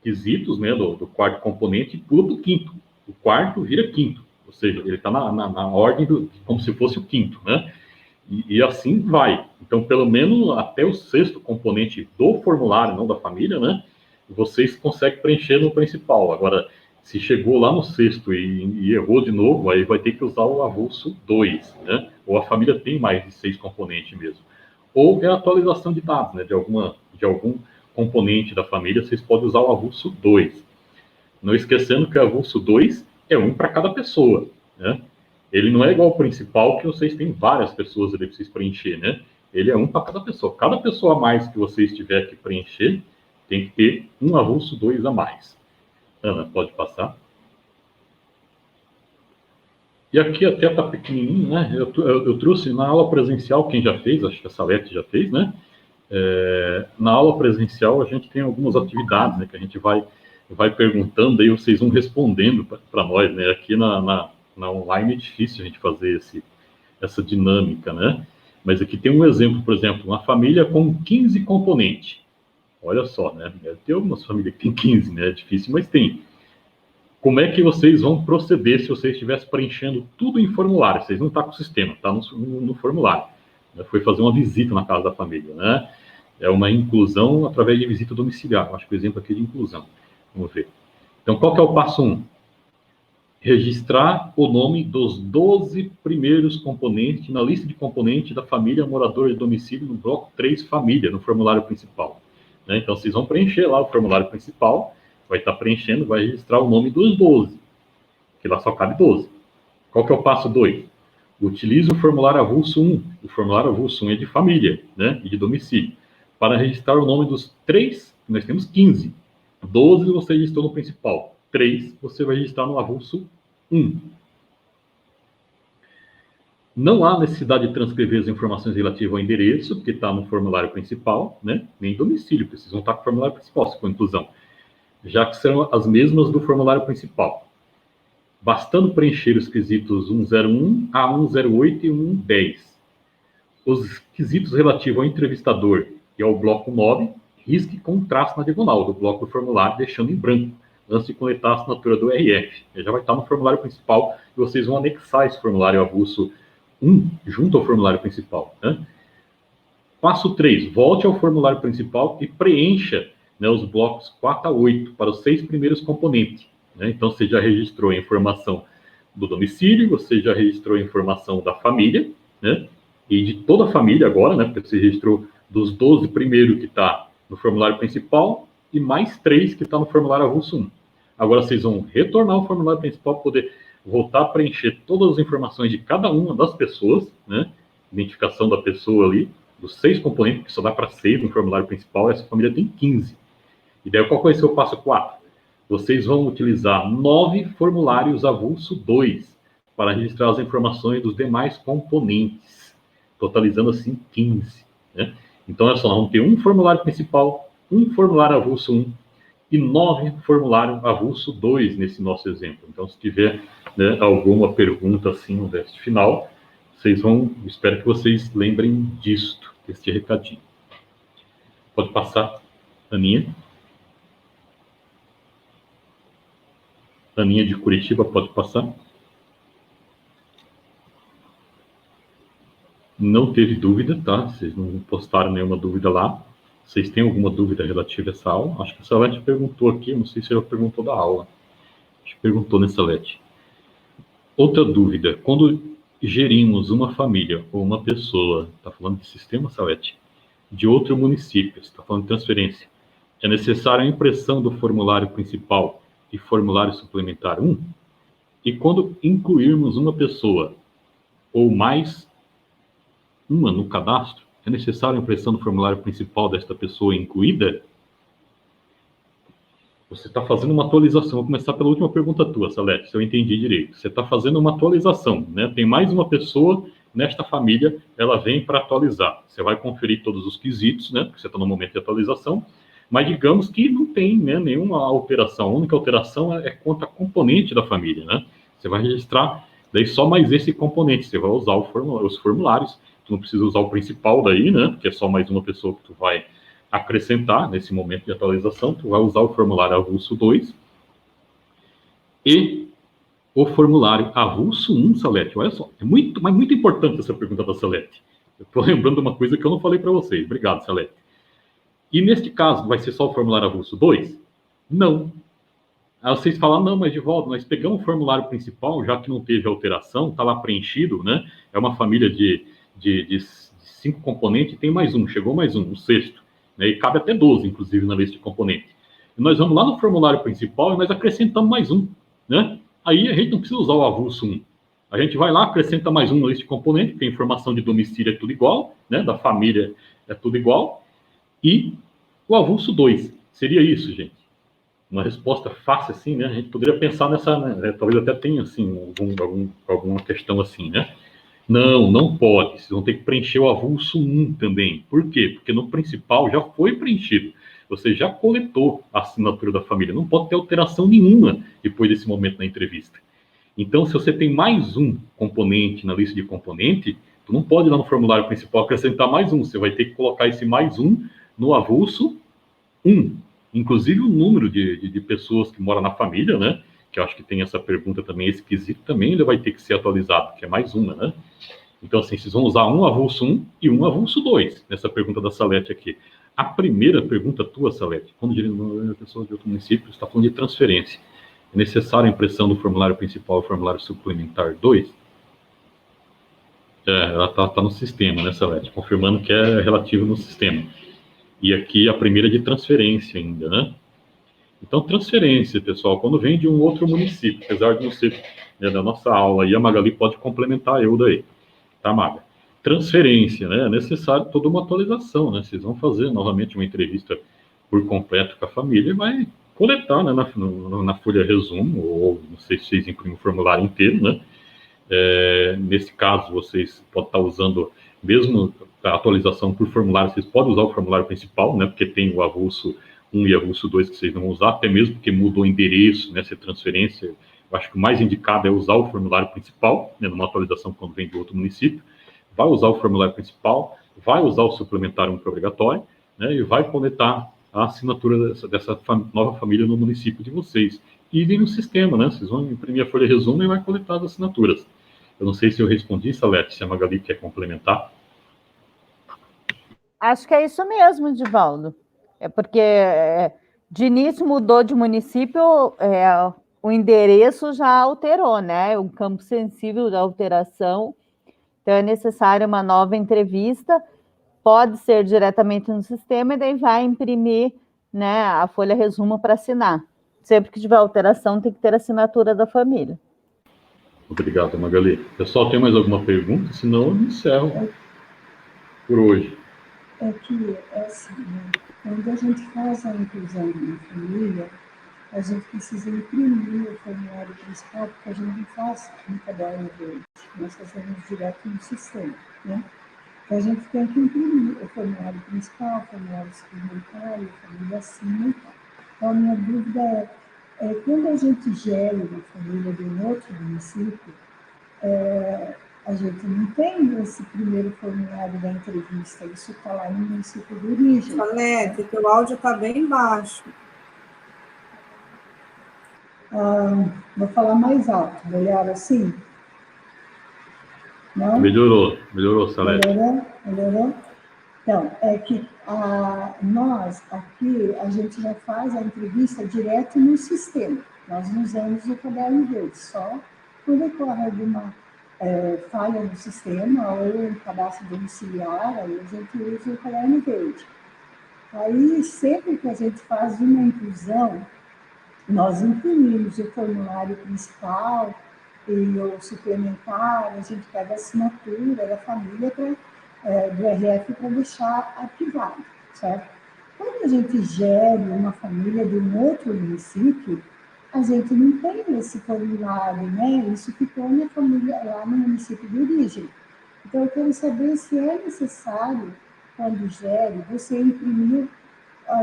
quesitos, né, do 4º componente e pula para o 5º. O 4º vira 5º, ou seja, ele está na ordem como se fosse o 5º, né? E assim vai. Então, pelo menos até o 6º componente do formulário, não da família, né? Vocês conseguem preencher no principal. Agora, se chegou lá no 6º e errou de novo, aí vai ter que usar o avulso 2, né? Ou a família tem mais de 6 componentes mesmo. Ou é a atualização de dados, né? De algum componente da família, vocês podem usar o avulso 2. Não esquecendo que o avulso 2 é um para cada pessoa, né? Ele não é igual ao principal, que vocês têm várias pessoas ali para vocês preencher, né? Ele é um para cada pessoa. Cada pessoa a mais que vocês tiverem que preencher, Tem que ter um avulso 2 a mais. Ana, pode passar. E aqui até está pequenininho, né? Eu trouxe na aula presencial, quem já fez, acho que a Salete já fez, né? Na aula presencial a gente tem algumas atividades, né? Que a gente vai perguntando, aí vocês vão respondendo para nós, né? Aqui na online é difícil a gente fazer essa dinâmica, né? Mas aqui tem um exemplo, por exemplo, uma família com 15 componentes. Olha só, né? Tem algumas famílias que tem 15, né? É difícil, mas tem. Como é que vocês vão proceder se vocês estivessem preenchendo tudo em formulário? Vocês não estão com o sistema, está no formulário. Foi fazer uma visita na casa da família, né? É uma inclusão através de visita domiciliar. Acho que o exemplo aqui é de inclusão. Vamos ver. Então, qual que é o passo 1? Registrar o nome dos 12 primeiros componentes na lista de componentes da família moradora de domicílio no bloco 3 família, no formulário principal. Né? Então, vocês vão preencher lá o formulário principal, vai estar preenchendo, vai registrar o nome dos 12, que lá só cabe 12. Qual que é o passo 2? Utilize o formulário avulso 1. O formulário avulso 1 é de família, né? E de domicílio. Para registrar o nome dos 3, nós temos 15. 12 você registrou no principal. 3 você vai registrar no avulso 1. Não há necessidade de transcrever as informações relativas ao endereço, porque está no formulário principal, né? Nem domicílio, precisam estar com o formulário principal, se for inclusão, já que serão as mesmas do formulário principal. Bastando preencher os quesitos 101 a 108 e 110. Os quesitos relativos ao entrevistador e ao bloco 9, risque com um traço na diagonal do bloco do formulário, deixando em branco, antes de coletar a assinatura do RF. Ele já vai estar no formulário principal e vocês vão anexar esse formulário avulso 1 junto ao formulário principal. Né? Passo 3. Volte ao formulário principal e preencha, né, os blocos 4 a 8 para os 6 primeiros componentes. Né? Então, você já registrou a informação do domicílio, você já registrou a informação da família, né? E de toda a família agora, né? Porque você registrou dos 12 primeiros que está no formulário principal e mais 3 que está no formulário avulso 1. Agora, vocês vão retornar ao formulário principal para poder voltar a preencher todas as informações de cada uma das pessoas, né? Identificação da pessoa ali, dos 6 componentes, que só dá para 6 no formulário principal, essa família tem 15. E daí, qual vai ser o passo 4? Vocês vão utilizar 9 formulários avulso 2 para registrar as informações dos demais componentes, totalizando assim 15. Né? Então, olha só, nós vamos ter um formulário principal, um formulário avulso 1 e 9 formulários avulso 2 nesse nosso exemplo. Então, se tiver, né, alguma pergunta assim no teste final, vocês vão, espero que vocês lembrem disto, deste recadinho. Pode passar, Aninha. Aninha de Curitiba, pode passar. Não teve dúvida, tá? Vocês não postaram nenhuma dúvida lá. Vocês têm alguma dúvida relativa a essa aula? Acho que a Salete perguntou aqui, não sei se ela perguntou da aula. Acho que perguntou, né, Salete? Outra dúvida, quando gerimos uma família ou uma pessoa, está falando de sistema, Salete, de outro município, está falando de transferência, é necessária a impressão do formulário principal e formulário suplementar 1, e quando incluirmos uma pessoa ou mais uma no cadastro, é necessária a impressão do formulário principal desta pessoa incluída? Você está fazendo uma atualização. Vou começar pela última pergunta tua, Salete, se eu entendi direito. Você está fazendo uma atualização, né? Tem mais uma pessoa nesta família, ela vem para atualizar. Você vai conferir todos os quesitos, né? Porque você está no momento de atualização. Mas digamos que não tem, né, nenhuma alteração. A única alteração é quanto a componente da família, né? Você vai registrar daí só mais esse componente. Você vai usar os formulários. Tu não precisa usar o principal daí, né? Porque é só mais uma pessoa que tu vai acrescentar nesse momento de atualização. Tu vai usar o formulário avulso 2 e o formulário avulso 1, Salete. Olha só, mas muito importante essa pergunta da Salete. Eu estou lembrando uma coisa que eu não falei para vocês. Obrigado, Salete. E neste caso, vai ser só o formulário avulso 2? Não. Aí vocês falam, não, mas de volta, nós pegamos o formulário principal, já que não teve alteração, está lá preenchido, né? É uma família de 5 componentes, tem mais um, chegou mais um, o sexto. Né? E cabe até 12, inclusive, na lista de componentes. E nós vamos lá no formulário principal e nós acrescentamos mais um. Né? Aí a gente não precisa usar o avulso 1. A gente vai lá, acrescenta mais um na lista de componentes, porque a informação de domicílio é tudo igual, né? Da família é tudo igual. E o avulso 2. Seria isso, gente. Uma resposta fácil assim, né? A gente poderia pensar nessa, né? Talvez até tenha assim alguma questão assim, né? Não pode. Vocês vão ter que preencher o avulso 1 também. Por quê? Porque no principal já foi preenchido. Você já coletou a assinatura da família. Não pode ter alteração nenhuma depois desse momento na entrevista. Então, se você tem mais um componente na lista de componente, tu não pode ir lá no formulário principal acrescentar mais um. Você vai ter que colocar esse mais um no avulso 1. Inclusive o número de pessoas que moram na família, né? Que eu acho que tem essa pergunta também, esse quesito também, ele vai ter que ser atualizado, que é mais uma, né? Então, assim, vocês vão usar um avulso 1 e um avulso 2 nessa pergunta da Salete aqui. A primeira pergunta tua, Salete, quando a pessoa de outro município está falando de transferência, é necessária a impressão do formulário principal e formulário suplementar 2? Ela está no sistema, né, Salete? Confirmando que é relativo no sistema. E aqui a primeira de transferência ainda, né? Então, transferência, pessoal, quando vem de um outro município, apesar de não ser, né, da nossa aula, e a Magali pode complementar eu daí, tá, Maga? Transferência, né? É necessário toda uma atualização, né? Vocês vão fazer novamente uma entrevista por completo com a família e vai coletar, né, na folha resumo, ou não sei se vocês imprimem o formulário inteiro, né? Nesse caso, vocês podem estar usando, mesmo a atualização por formulário, vocês podem usar o formulário principal, né? Porque tem o avulso 1 e avulso 2 que vocês não vão usar, até mesmo porque mudou o endereço, né? Se é transferência, eu acho que o mais indicado é usar o formulário principal, né? Numa atualização quando vem de outro município. Vai usar o formulário principal, vai usar o suplementar 1 que é obrigatório, né? E vai coletar a assinatura dessa nova família no município de vocês. E vem no sistema, né? Vocês vão imprimir a folha resumo e vai coletar as assinaturas. Eu não sei se eu respondi, Salete, se a Magali quer complementar. Acho que é isso mesmo, Divaldo. É porque de início mudou de município, o endereço já alterou, né? O campo sensível da alteração. Então é necessária uma nova entrevista, pode ser diretamente no sistema, e daí vai imprimir, né, a folha resumo para assinar. Sempre que tiver alteração, tem que ter a assinatura da família. Obrigado, Magali. Pessoal, tem mais alguma pergunta? Senão eu encerro por hoje. É que, assim, né, quando a gente faz a inclusão de uma família, a gente precisa imprimir o formulário principal, porque a gente não faz no caderno verde, nós fazemos direto no sistema, né? Então, a gente tem que imprimir o formulário principal, o formulário suplementar, a família acima e tal. Então, a minha dúvida quando a gente gera uma família de um outro município, a gente não tem esse primeiro formulário da entrevista, isso está lá no município de origem. Salete, teu áudio está bem baixo. Vou falar mais alto, melhor assim? Não? Melhorou, Salete. Melhorou? Então, é que nós, aqui, a gente já faz a entrevista direto no sistema. Nós não usamos o caderno verde, só quando ocorre alguma falha no sistema ou um cadastro domiciliar, aí a gente usa o caderno verde. Aí, sempre que a gente faz uma inclusão, nós imprimimos o formulário principal e o suplementar, a gente pega a assinatura da família do RF para deixar arquivado, certo? Quando a gente gere uma família de um outro município, a gente não tem esse formulário, né? Isso ficou na família lá no município de origem. Então, eu quero saber se é necessário, quando gere, você imprimir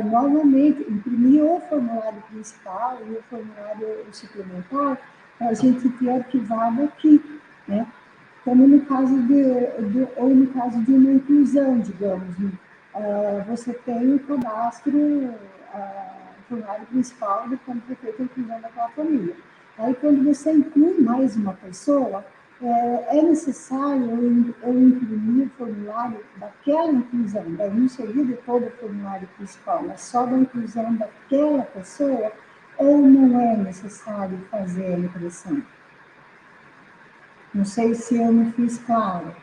novamente, imprimir o formulário principal e o formulário suplementar para a gente ter arquivado aqui, né? Como no caso ou no caso de uma inclusão, digamos, você tem o cadastro, o formulário principal de quando foi feita a inclusão daquela família. Aí, quando você inclui mais uma pessoa, é necessário eu imprimir o formulário daquela inclusão, daí não seria de todo o formulário principal, mas só da inclusão daquela pessoa, ou não é necessário fazer a impressão? Não sei se eu me fiz claro.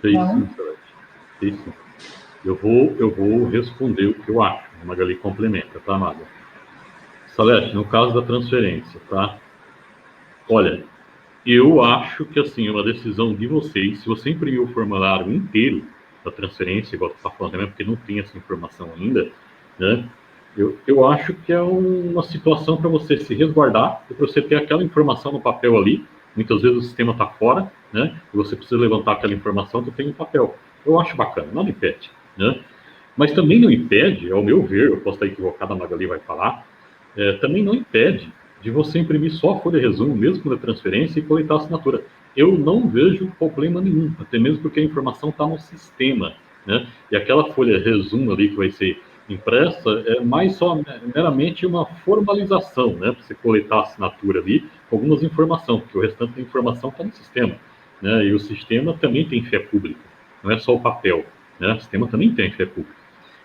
Fez sim, Salete. Fez sim. Eu vou responder o que eu acho. A Magali complementa, tá, Maga? Salete, no caso da transferência, tá? Olha, eu acho que, assim, é uma decisão de vocês. Se você imprimir o formulário inteiro, da transferência, igual você está falando também, porque não tem essa informação ainda, né? Eu acho que é uma situação para você se resguardar e para você ter aquela informação no papel ali. Muitas vezes o sistema está fora, né? E você precisa levantar aquela informação que tem no papel. Eu acho bacana, nada impede, né? Mas também não impede, ao meu ver, eu posso estar equivocado, a Magali vai falar, também não impede de você imprimir só a folha resumo, mesmo da transferência, e coletar a assinatura. Eu não vejo problema nenhum, até mesmo porque a informação está no sistema, né? E aquela folha resumo ali que vai ser impressa é mais só meramente uma formalização, né? Para você coletar a assinatura ali com algumas informações, porque o restante da informação está no sistema, né? E o sistema também tem fé pública, não é só o papel, né? O sistema também tem fé pública.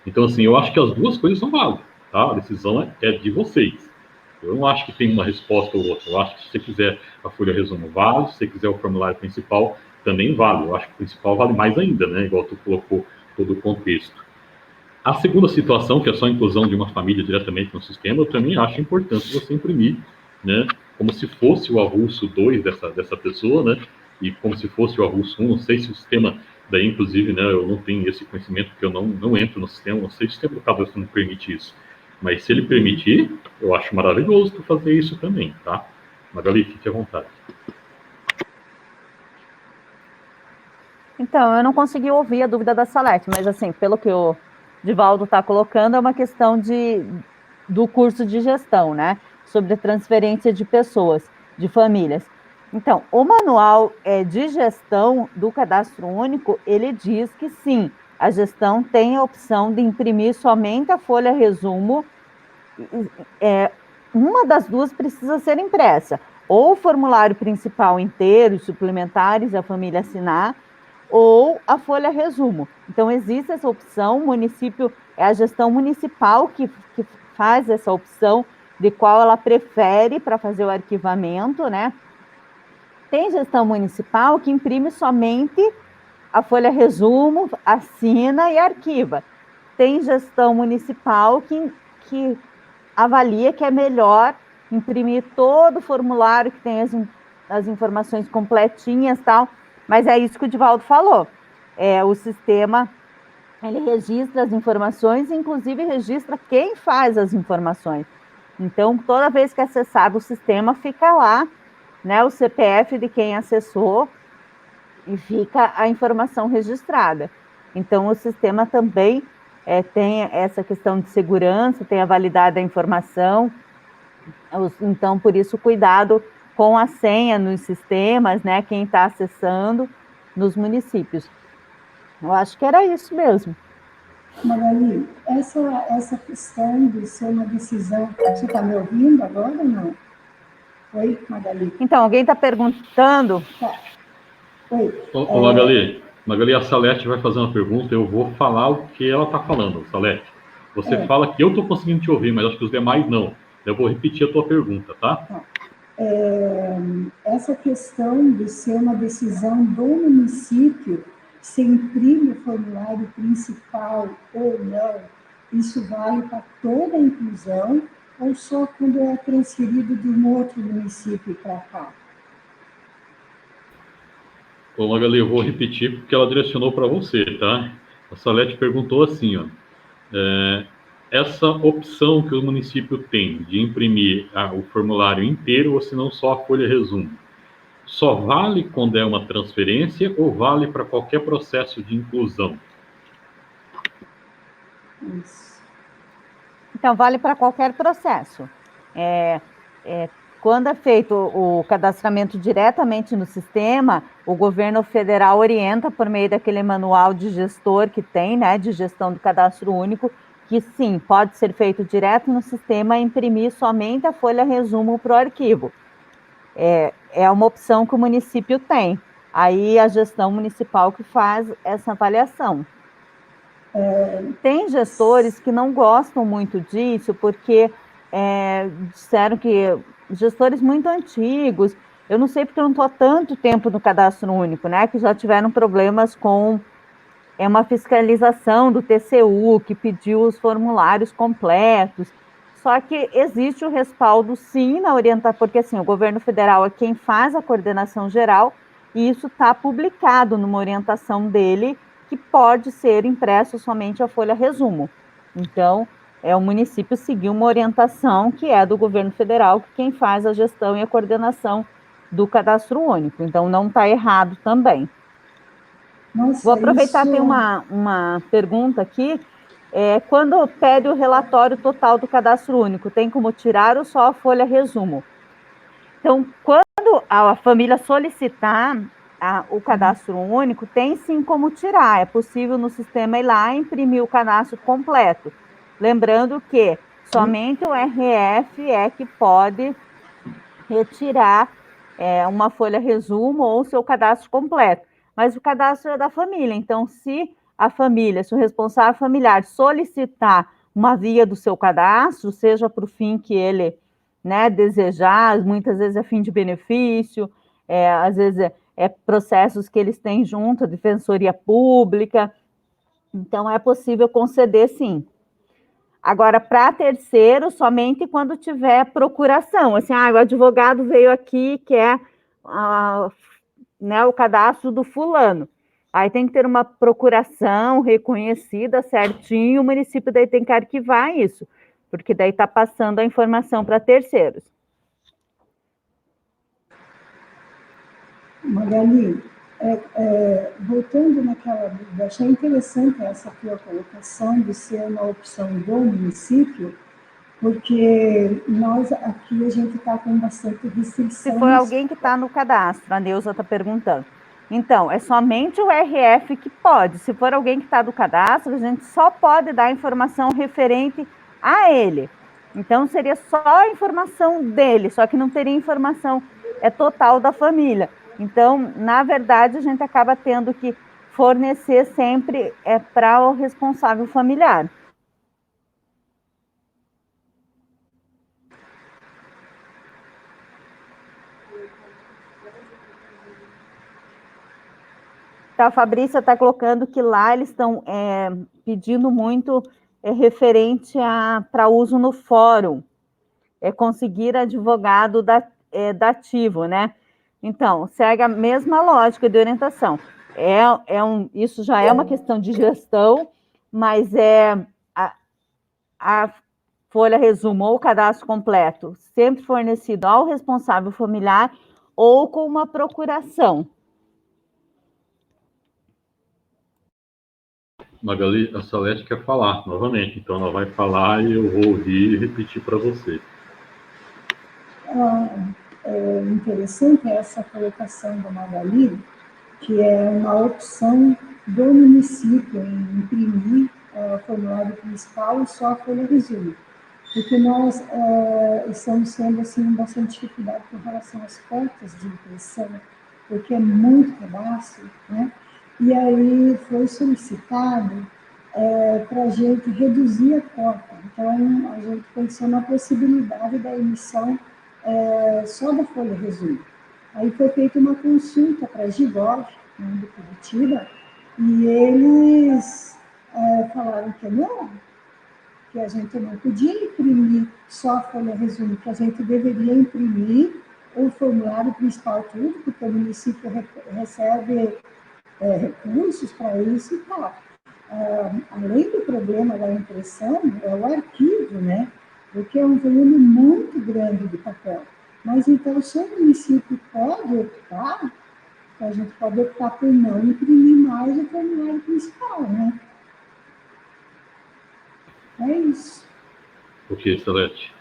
Então, assim, eu acho que as duas coisas são válidas, tá? A decisão é de vocês. Eu não acho que tem uma resposta ou outra. Eu acho que se você quiser a folha resumo, vale. Se você quiser o formulário principal, também vale. Eu acho que o principal vale mais ainda, né? Igual tu colocou todo o contexto. A segunda situação, que é só a inclusão de uma família diretamente no sistema, eu também acho importante você imprimir, né? Como se fosse o avulso 2 dessa pessoa, né? E como se fosse o avulso 1. Não sei se o sistema, daí inclusive, né? Eu não tenho esse conhecimento, porque eu não entro no sistema, não sei se o sistema do cadastro não permite isso. Mas se ele permitir, eu acho maravilhoso tu fazer isso também, tá? Magali, fique à vontade. Então, eu não consegui ouvir a dúvida da Salete, mas assim, pelo que o Divaldo está colocando, é uma questão do curso de gestão, né? Sobre transferência de pessoas, de famílias. Então, o manual de gestão do cadastro único, ele diz que sim, a gestão tem a opção de imprimir somente a folha resumo. Uma das duas precisa ser impressa, ou o formulário principal inteiro, os suplementares, a família assinar, ou a folha resumo. Então, existe essa opção, o município, é a gestão municipal que faz essa opção de qual ela prefere para fazer o arquivamento, né? Tem gestão municipal que imprime somente a folha resumo, assina e arquiva. Tem gestão municipal que avalia que é melhor imprimir todo o formulário, que tem as informações completinhas e tal, mas é isso que o Divaldo falou. O sistema, ele registra as informações, inclusive registra quem faz as informações. Então, toda vez que acessar o sistema, fica lá, né, o CPF de quem acessou e fica a informação registrada. Então, o sistema também tem essa questão de segurança, tem a validade da informação. Então, por isso, cuidado com a senha nos sistemas, né? Quem está acessando nos municípios. Eu acho que era isso mesmo. Magali, essa questão de ser uma decisão, você está me ouvindo agora ou não? Oi, Magali? Então, alguém está perguntando? Tá. Oi. Magali, a Salete vai fazer uma pergunta, eu vou falar o que ela está falando, Salete. Você fala que eu estou conseguindo te ouvir, mas acho que os demais não. Eu vou repetir a tua pergunta, tá? Essa questão de ser uma decisão do município, se imprime o formulário principal ou não, isso vale para toda a inclusão ou só quando é transferido de um outro município para cá? Bom, Magali, eu vou repetir porque ela direcionou para você, tá? A Salete perguntou assim, ó. Essa opção que o município tem de imprimir o formulário inteiro ou se não só a folha resumo, só vale quando é uma transferência ou vale para qualquer processo de inclusão? Isso. Então, vale para qualquer processo. Quando é feito o cadastramento diretamente no sistema, o governo federal orienta por meio daquele manual de gestor que tem, né, de gestão do cadastro único, que sim, pode ser feito direto no sistema e imprimir somente a folha resumo para o arquivo. É uma opção que o município tem. Aí a gestão municipal que faz essa avaliação. Tem gestores que não gostam muito disso, porque disseram que gestores muito antigos, eu não sei porque eu não estou há tanto tempo no cadastro único, né, que já tiveram problemas com uma fiscalização do TCU, que pediu os formulários completos. Só que existe o respaldo, sim, na orientação, porque assim, o governo federal é quem faz a coordenação geral, e isso está publicado numa orientação dele, que pode ser impresso somente a folha resumo. Então, o município seguir uma orientação que é do governo federal, que quem faz a gestão e a coordenação do cadastro único. Então, não está errado também. Nossa, vou aproveitar, isso... tem uma pergunta aqui. Quando pede o relatório total do cadastro único, tem como tirar ou só a folha resumo? Então, quando a família solicitar o cadastro único, tem sim como tirar. É possível no sistema ir lá e imprimir o cadastro completo. Lembrando que somente o RF é que pode retirar uma folha resumo ou o seu cadastro completo. Mas o cadastro é da família. Então, se o responsável familiar solicitar uma via do seu cadastro, seja para o fim que ele desejar, muitas vezes é fim de benefício, às vezes é processos que eles têm junto, a defensoria pública. Então, é possível conceder, sim. Agora, para terceiro, somente quando tiver procuração. Assim, o advogado veio aqui, quer o cadastro do fulano. Aí tem que ter uma procuração reconhecida certinho, o município daí tem que arquivar isso, porque daí está passando a informação para terceiros. Magali, voltando naquela dúvida, achei interessante essa tua colocação de ser uma opção do município, porque nós aqui a gente está com bastante restrição. Se for alguém que está no cadastro, a Neuza está perguntando. Então, é somente o RF que pode. Se for alguém que está no cadastro, a gente só pode dar informação referente a ele. Então, seria só a informação dele, só que não teria informação total da família. Então, na verdade, a gente acaba tendo que fornecer sempre para o responsável familiar. Então, a Fabrícia está colocando que lá eles estão pedindo muito referente para uso no fórum, conseguir advogado dativo, né? Então, segue a mesma lógica de orientação. Isso já é uma questão de gestão, mas a folha resumo ou o cadastro completo sempre fornecido ao responsável familiar ou com uma procuração. Magali, a Salete quer falar novamente, então ela vai falar e eu vou ouvir e repetir para você. É interessante essa colocação da Magali, que é uma opção do município em imprimir o formulário principal e só a folha resumo. Porque nós estamos tendo assim, bastante dificuldade com relação às cotas de impressão, porque é muito cadastro, né? E aí foi solicitado para a gente reduzir a cota. Então, a gente pensou na possibilidade da emissão só da folha resumo. Aí foi feita uma consulta para a Gigov, de Curitiba, e eles falaram que não, que a gente não podia imprimir só a folha resumo, que a gente deveria imprimir o formulário principal tudo, porque o município recebe recursos para isso e tal. Além do problema da impressão, é o arquivo, né? Porque é um volume muito grande de papel. Mas então, se o município pode optar, a gente pode optar por não imprimir mais o formulário principal, né? É isso. Ok, Salete.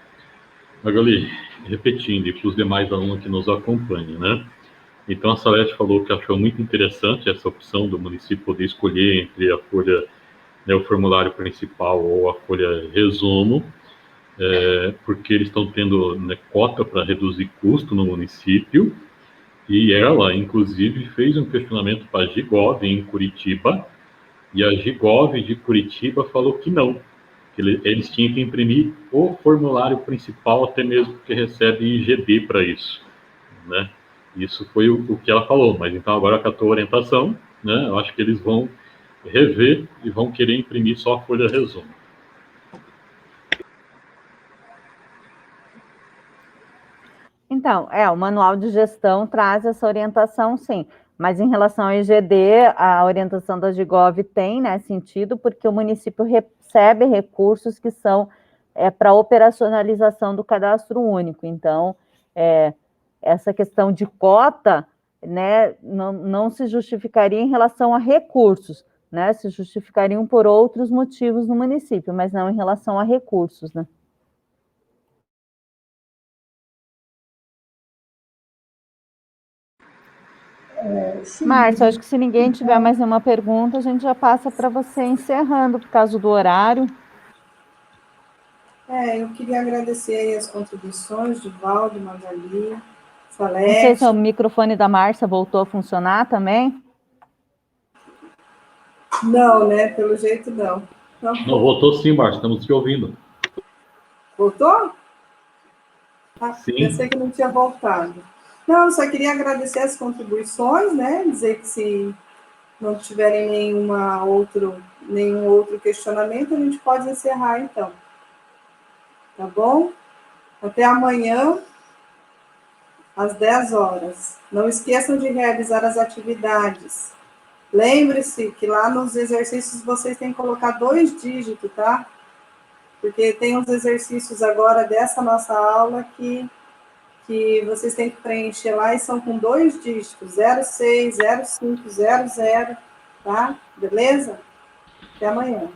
Magali, repetindo, e para os demais alunos que nos acompanham, né? Então, a Salete falou que achou muito interessante essa opção do município poder escolher entre a folha, o formulário principal ou a folha resumo, porque eles estão tendo cota para reduzir custo no município, e ela, inclusive, fez um questionamento para a Gigov em Curitiba, e a Gigov de Curitiba falou que não, que eles tinham que imprimir o formulário principal, até mesmo porque recebe IGD para isso, né? Isso foi o que ela falou, mas então agora com a tua orientação, né, eu acho que eles vão rever e vão querer imprimir só a folha resumo. Então, o manual de gestão traz essa orientação, sim. Mas em relação ao EGD, a orientação da Gigov tem, né, sentido, porque o município recebe recursos que são para operacionalização do cadastro único. Então, essa questão de cota, né, não se justificaria em relação a recursos, né, se justificariam por outros motivos no município, mas não em relação a recursos, né. Márcia, acho que se ninguém tiver mais nenhuma pergunta, a gente já passa para você encerrando, por causa do horário. Eu queria agradecer aí as contribuições de Valdo, Magali, Salete. Não sei se o microfone da Márcia voltou a funcionar também. Não, né? Pelo jeito não. Não, voltou sim, Márcia, estamos te ouvindo. Voltou? Sim. Pensei que não tinha voltado. Não, só queria agradecer as contribuições, né? Dizer que se não tiverem nenhum outro questionamento, a gente pode encerrar, então. Tá bom? Até amanhã, às 10 horas. Não esqueçam de realizar as atividades. Lembre-se que lá nos exercícios vocês têm que colocar 2 dígitos, tá? Porque tem uns exercícios agora dessa nossa aula que vocês têm que preencher lá e são com 2 dígitos, 06, 05, 00, tá? Beleza? Até amanhã.